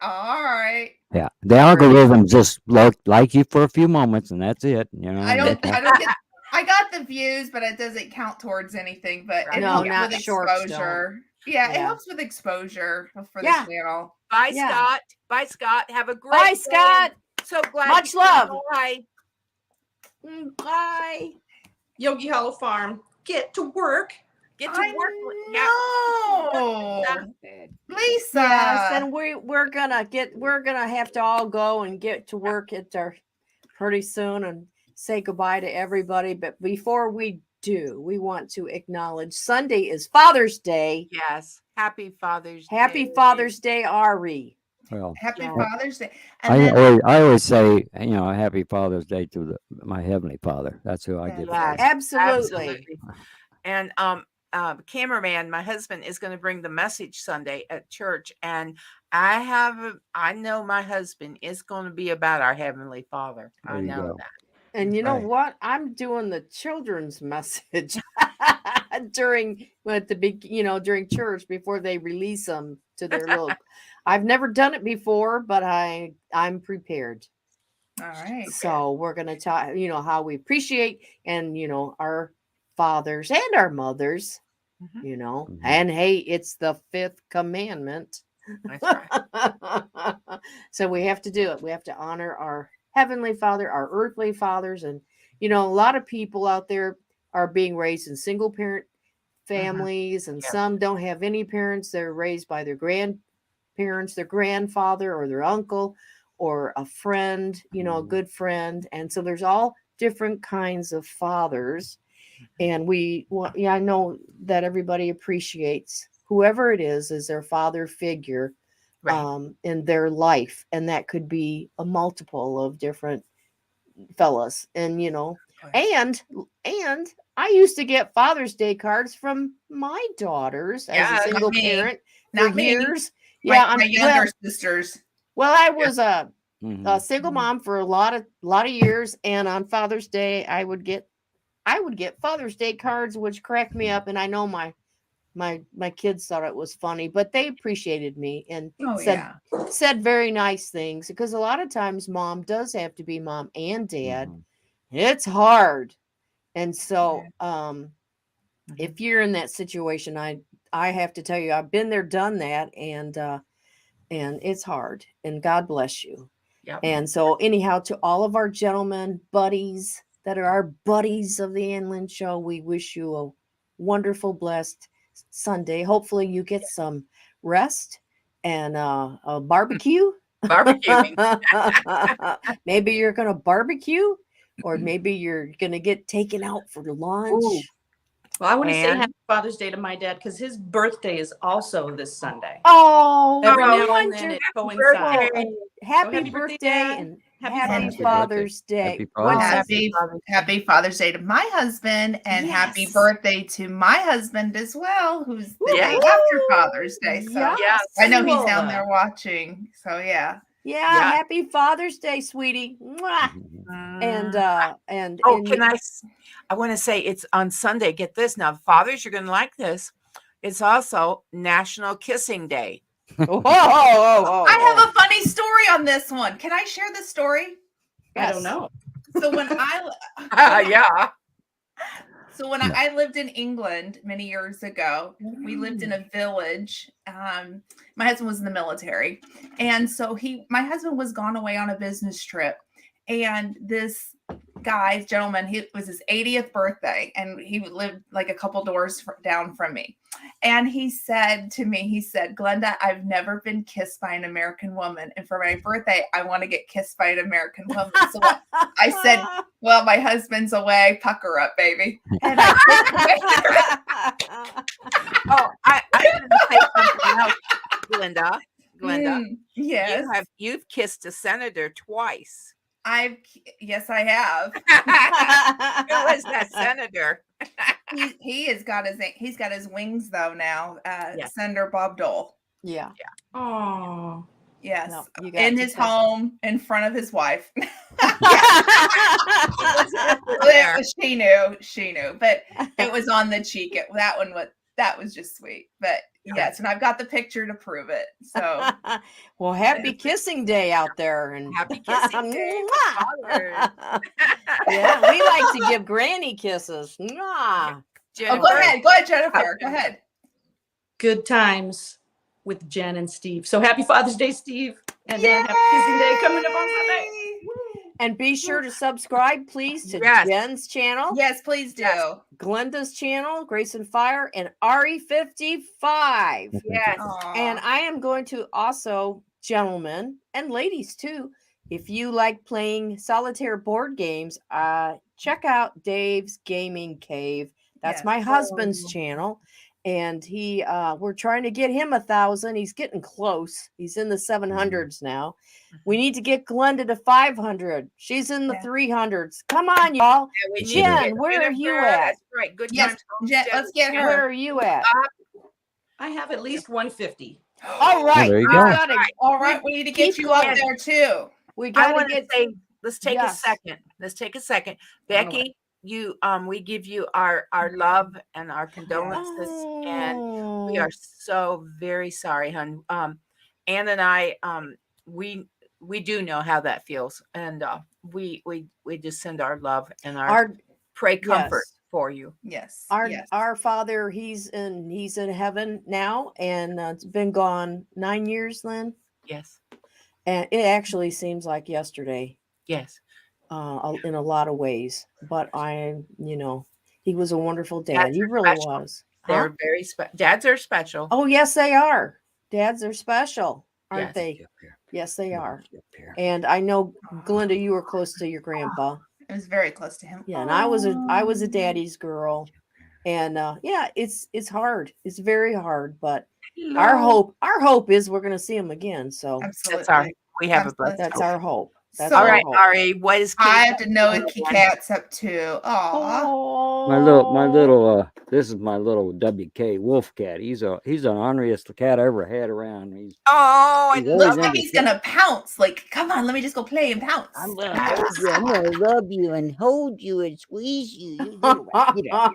all right. Yeah, the algorithm just like you for a few moments, and that's it. I don't get. I got the views, but it doesn't count towards anything. But it helps not with shorts exposure. Yeah, it helps with exposure for the channel. Bye, Scott. Bye, Scott. Have a great Bye, day. Scott. So glad. Much you love. Bye. Bye. Yogi Hollow Farm. Get to work. Get to work. No, Lisa. Yes, and we're gonna have to all go and get to work at there pretty soon and say goodbye to everybody. But before we do, we want to acknowledge Sunday is Father's Day. Yes. Happy Father's Day. Happy Father's Day, Ari. Well, Happy Father's Day. I always say, Happy Father's Day to my Heavenly Father. That's who I give. Yes, absolutely. And cameraman, my husband, is going to bring the message Sunday at church, and I know my husband is going to be about our Heavenly Father. I know that. And you know what? I'm doing the children's message during church before they release them to their little. I've never done it before, but I'm prepared. All right. So we're gonna talk, how we appreciate and our fathers and our mothers, and hey, it's the 5th commandment. That's right. So we have to do it. We have to honor our Heavenly Father, our earthly fathers. And, a lot of people out there are being raised in single parent families, and some don't have any parents. They're raised by their grandparents, their grandfather or their uncle or a friend, a good friend. And so there's all different kinds of fathers. And I know that everybody appreciates whoever it is as their father figure. in their life, and that could be a multiple of different fellas, and and I used to get Father's Day cards from my daughters as a single parent for years. My younger sisters. Well, I was a single mom for a lot of years, and on Father's Day, I would get Father's Day cards, which cracked me up. And I know my kids thought it was funny, but they appreciated me and said very nice things, because a lot of times mom does have to be mom and dad. It's hard, and so if you're in that situation, I have to tell you, I've been there, done that, and it's hard, and God bless you. And so anyhow, to all of our gentlemen buddies that are our buddies of the Ann Lynn Show, we wish you a wonderful, blessed Sunday. Hopefully you get some rest and a barbecue. Maybe you're going to barbecue, or maybe you're going to get taken out for lunch. Ooh. Well, I want to say Happy Father's Day to my dad, because his birthday is also this Sunday. Oh, every now and then it coincides. Happy birthday and happy Father's Day. Happy Father's Day to my husband, and happy birthday to my husband as well, who's the day after Father's Day. So I know he's down there watching. So yeah. Happy Father's Day, sweetie. Mwah. And I want to say it's on Sunday. Get this now, fathers, you're going to like this. It's also National Kissing Day. I have a funny story on this one. Can I share this story? Yes. I don't know. So when I lived in England many years ago, we lived in a village. My husband was in the military, and so my husband was gone away on a business trip, and this gentleman, it was his 80th birthday, and he lived like a couple doors down from me. And he said to me, Glenda, I've never been kissed by an American woman, and for my birthday, I want to get kissed by an American woman. So I said, well, my husband's away. Pucker up, baby. And I going to say something else, Glenda. Yes. You've kissed a senator twice. Yes, I have. Who is that senator? He's got his wings though now. Senator Bob Dole. Yeah. Oh. Yes. No, in his home, in front of his wife. She knew, but it was on the cheek. That was just sweet. But yes, and I've got the picture to prove it. So, well, happy kissing day out there, and happy kissing day. Yeah, we like to give granny kisses. Go ahead, Jennifer. Go ahead. Good times with Jen and Steve. So happy Father's Day, Steve, and then happy kissing day coming up on Sunday. And be sure to subscribe, please, to Jen's channel. Yes, please do. Glenda's channel, Grace and Fire, and RE55. Yes. And I am going to also, gentlemen and ladies too, if you like playing solitaire board games, check out Dave's Gaming Cave. That's my husband's channel. And we're trying to get him 1,000. He's getting close. He's in the 700s now. We need to get Glenda to 500. She's in the 300s. Come on, y'all. Jen, where are you at? That's right. Good Jen, let's get her. Where are you at? I have at least 150. All right. There you go. All right. We need to get you up there too. We got to get. Let's take a second. Becky, we give you our love and our condolences, and we are so very sorry, hon. Ann and I, we do know how that feels, and we just send our love and our pray comfort for you. Yes. Our father, he's in heaven now, and it's been gone 9 years, Lynn. Yes. And it actually seems like yesterday. Yes. In a lot of ways, but he was a wonderful dad. He really was. They're very special. Dads are special. Oh, yes, they are. Dads are special, aren't they? Yes, they are. And I know, Glenda, you were close to your grandpa. I was very close to him. Yeah, and I was a daddy's girl. And yeah, it's hard. It's very hard, but our hope is we're going to see him again. So absolutely, we have a blessed. That's our hope. That's So, our all right, hope. Ari, what is Kitty I have to know Cat what Kitty doing? Cat's up to. Aw. My little this is my little WK wolf cat. He's the orneriest cat I ever had around. He's Looks like he's gonna pounce. Like, come on, let me just go play and pounce. I'm gonna hold you. I'm gonna rub you and hold you and squeeze you. You little rat. Get out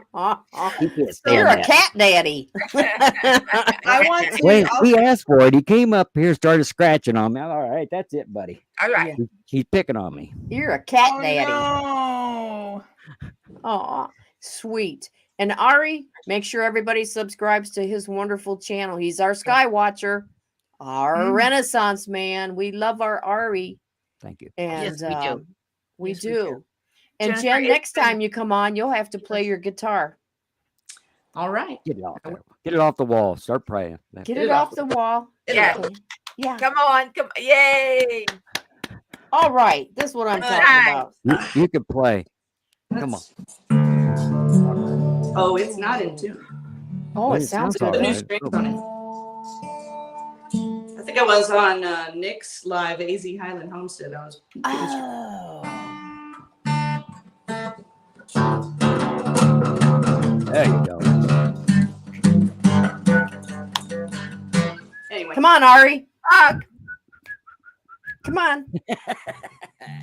here. He can't stand You're a that. cat daddy. I want to. When he asked for it, he came up here, started scratching on me. All right, that's it, buddy. All right. He's picking on me. You're a cat Oh, daddy. no. Oh, sweet. And Ari, make sure everybody subscribes to his wonderful channel. He's our Sky Watcher, our Renaissance man. We love our Ari. Thank you. And Yes, we do. we Yes, do. we do. And Jennifer, Jen, it's next time you come on, you'll have to play your guitar. All right. Get it off there. Get it off the wall. Start praying. Get it off the wall. Yeah. Yeah. Come on. Yay. All right. This is what I'm talking about. You can play. Come on. Oh, it's not in tune. Oh, it sounds good. The new strings on it. I think I was on Nick's live AZ Highland Homestead. I was. There you go. Anyway. Come on, Ari. Come on.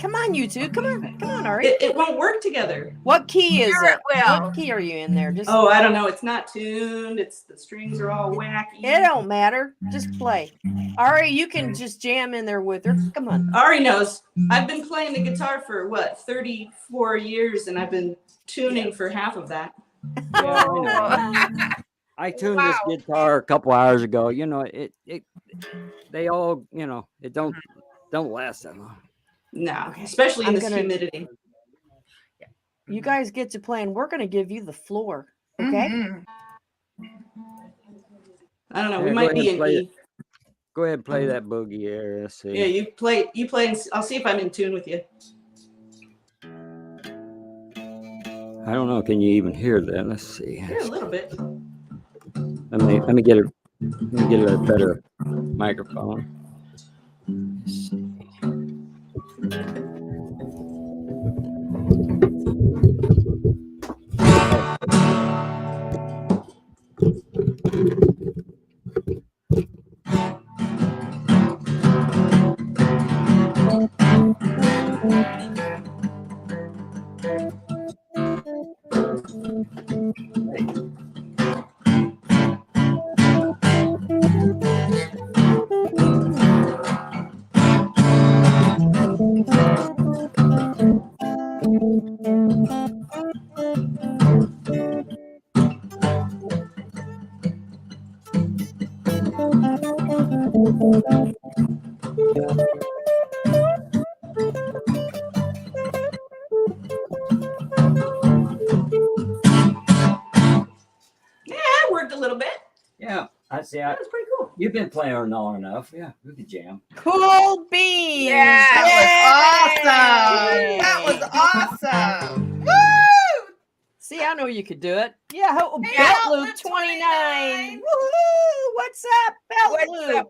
Come on, you two. Come on. Come on, Ari. It won't work together. What key is it? Well. What key are you in there? Just Oh, I don't know. It's not tuned. It's the strings are all wacky. It don't matter. Just play. Ari, you can just jam in there with her. Come on. Ari knows. I've been playing the guitar for 34 years, and I've been tuning for half of that. Yeah, I know. I tuned this guitar a couple hours ago. You know, they all, you know, it don't last that long. No, especially in this humidity. You guys get to play, and we're going to give you the floor. Okay? I don't know. Yeah, We go might ahead be and in play E. it. Go ahead and play that boogie here. Let's see. Yeah, you play, and I'll see if I'm in tune with you. I don't know. Can you even hear that? Let's see. Yeah, a little bit. Let me get it. Let me get a better microphone. Let's see. Yeah, it worked a little bit. Yeah, I see. That was pretty cool. You've been playing long enough. Yeah, we could jam. Cool beans. Yeah, that was awesome. That was awesome. Woo! See, I know you could do it. Yeah, Hey, Belt Belt Loop Loop 29. Woohoo! What's up, Belt Loop?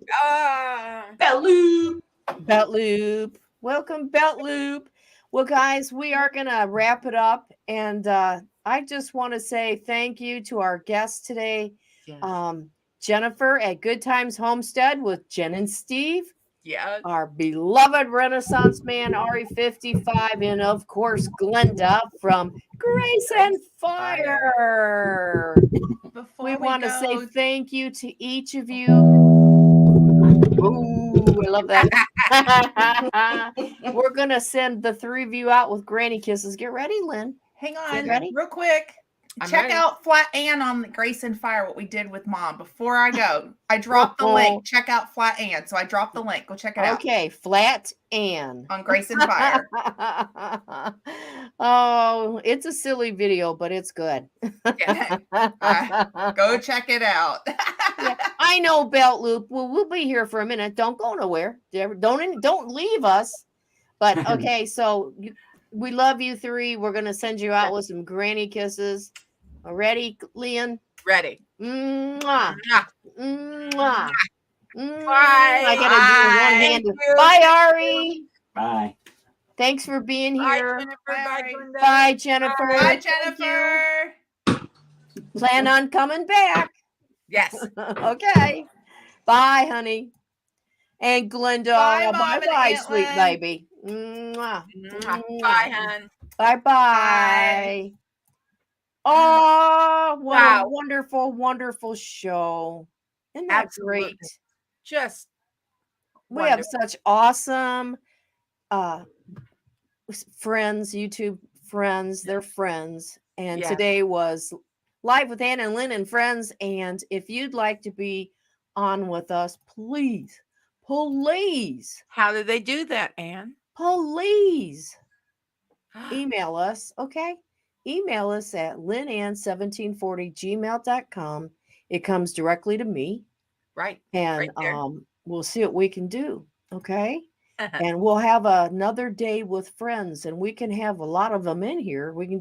Belt Loop. Belt Loop. Welcome, Belt Loop. Well, guys, we are going to wrap it up. And I just want to say thank you to our guests today. Yes. Jennifer at Good Times Homestead with Jen and Steve. Yes. Our beloved Renaissance man, Ari55. And, of course, Glenda from Grace and Fire. We want to say thank you to each of you. Ooh, I love that. We're going to send the three of you out with granny kisses. Get ready, Lynn. Hang on, ready? real quick. I'm Check ready. out Flat Ann on Grace and Fire, what we did with Mom. Before I go, I dropped the link. Check out Flat Ann. So I dropped the link. Go check it out. Okay, Flat Ann. On Grace and Fire. Oh, it's a silly video, but it's good. Go check it out. Yeah, I know, Belt Loop. Well, we'll be here for a minute. Don't go nowhere. Don't leave us. But okay, so we love you three. We're gonna send you out with some granny kisses. Ready, Lynn? Ready. Mwah. Mwah. Bye. I gotta do one hand. Bye, Ari. Bye. Thanks for being here. Bye, Jennifer. Bye, Glenda. Bye, Jennifer. Bye, Jennifer. Plan on coming back. Yes. Okay. Bye, honey. And Glenda. Bye, Mom and Bye, Aunt sweet Lynn. baby. Mwah. Bye, hon. Bye-bye. Oh, what a wonderful, wonderful show. Isn't that great? Just we have such awesome friends, YouTube friends. They're friends. And today was Live with Ann and Lynn and Friends. And if you'd like to be on with us, please. How do they do that, Ann? Please email us, okay? Email us at lynnan1740gmail.com. It comes directly to me. Right. And right we'll see what we can do, okay? And we'll have another day with friends, and we can have a lot of them in here. We can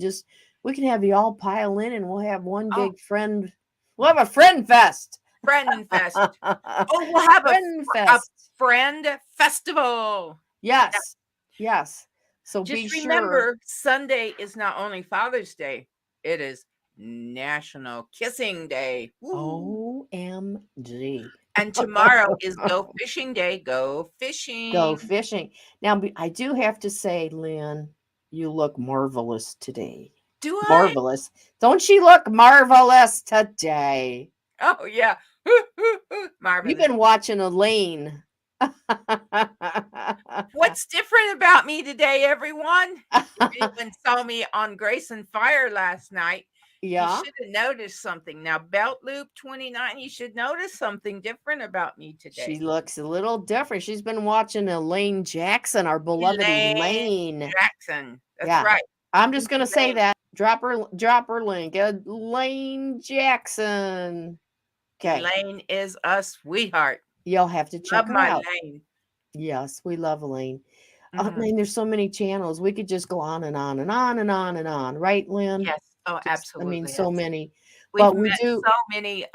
have you all pile in, and we'll have one big friend. We'll have a friend fest. Friend fest. We'll have a friend festival. Yes. Yes. So just remember, Sunday is not only Father's Day, it is National Kissing Day. OMG. And tomorrow is Go Fishing Day. Go fishing. Go fishing. Now, I do have to say, Lynn, you look marvelous today. Do I? Marvelous. Don't she look marvelous today? Oh, yeah. Marvelous. You've been watching Elaine. What's different about me today, everyone? Anyone saw me on Grace and Fire last night. Yeah. You should have noticed something. Now, Belt Loop 29, you should notice something different about me today. She looks a little different. She's been watching Elaine Jackson, our beloved Elaine Jackson. That's right. I'm just going to say that. Drop her link. Elaine Jackson. Okay. Elaine is a sweetheart. You'll have to check her out. Elaine. Yes, we love Elaine. I mean, there's so many channels. We could just go on and on and on and on and on, right, Lynn? Yes. Oh, absolutely. I mean, so many. We've met so many,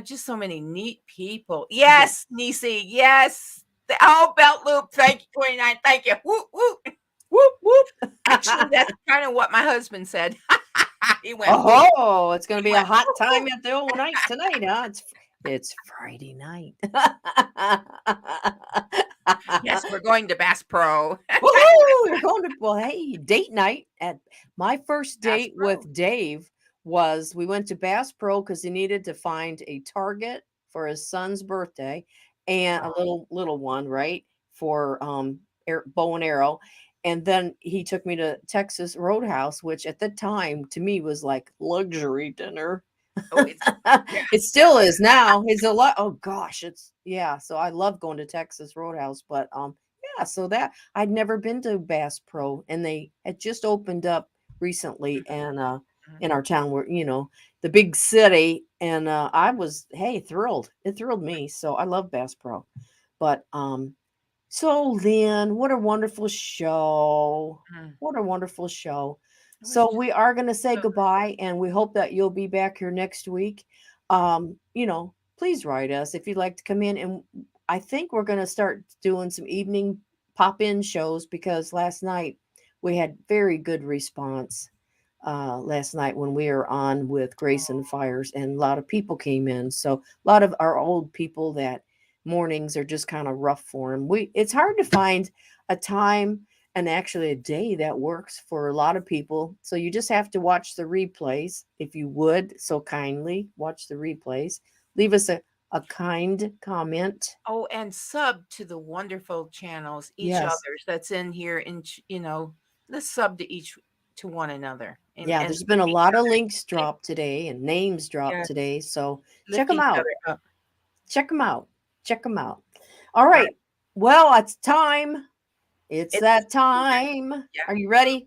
just so many neat people. Yes, Nisi. Yes. Belt Loop. Thank you, 29. Thank you. Whoop, whoop. Whoop, whoop. Actually, that's kind of what my husband said. He went, oh, it's going to be a hot time at the old night tonight, huh? It's Friday night. Yes, we're going to Bass Pro. Woohoo! You're going to, hey, date night. At my first date with Dave was we went to Bass Pro because he needed to find a target for his son's birthday and a little one, right? For bow and arrow. And then he took me to Texas Roadhouse, which at the time to me was like luxury dinner. It still is now. It's a lot. Oh gosh, so I love going to Texas Roadhouse, but so that I'd never been to Bass Pro, and they had just opened up recently and in our town, where the big city, and I was thrilled. It thrilled me. So I love Bass Pro. But so Lynn, what a wonderful show. What a wonderful show. So we are going to say goodbye, and we hope that you'll be back here next week. Please write us if you'd like to come in. And I think we're going to start doing some evening pop-in shows, because last night we had very good response. Last night when we were on with Grace and Fires, and a lot of people came in. So a lot of our old people that mornings are just kind of rough for them. It's hard to find a time and actually a day that works for a lot of people. So you just have to watch the replays. If you would so kindly watch the replays, leave us a kind comment. Oh, and sub to the wonderful channels, each other's that's in here. And, let's sub to one another. And, there's been a lot of links dropped today and names dropped today. So check them out. Check them out. Check them out. All right. Well, it's time. It's that time. Yeah. Are you ready?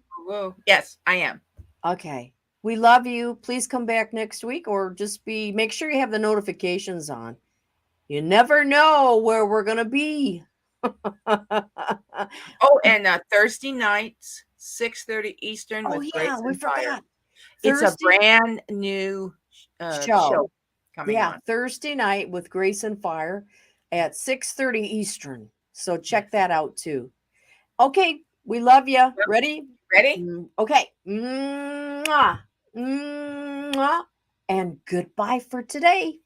Yes, I am. Okay. We love you. Please come back next week, or just make sure you have the notifications on. You never know where we're going to be. And Thursday nights, 6:30 Eastern. We forgot. It's a brand new show coming on. Thursday night with Grace and Fire at 6:30 Eastern. So check that out too. Okay, we love you. Ready? Ready? Okay. Mwah. Mwah. And goodbye for today.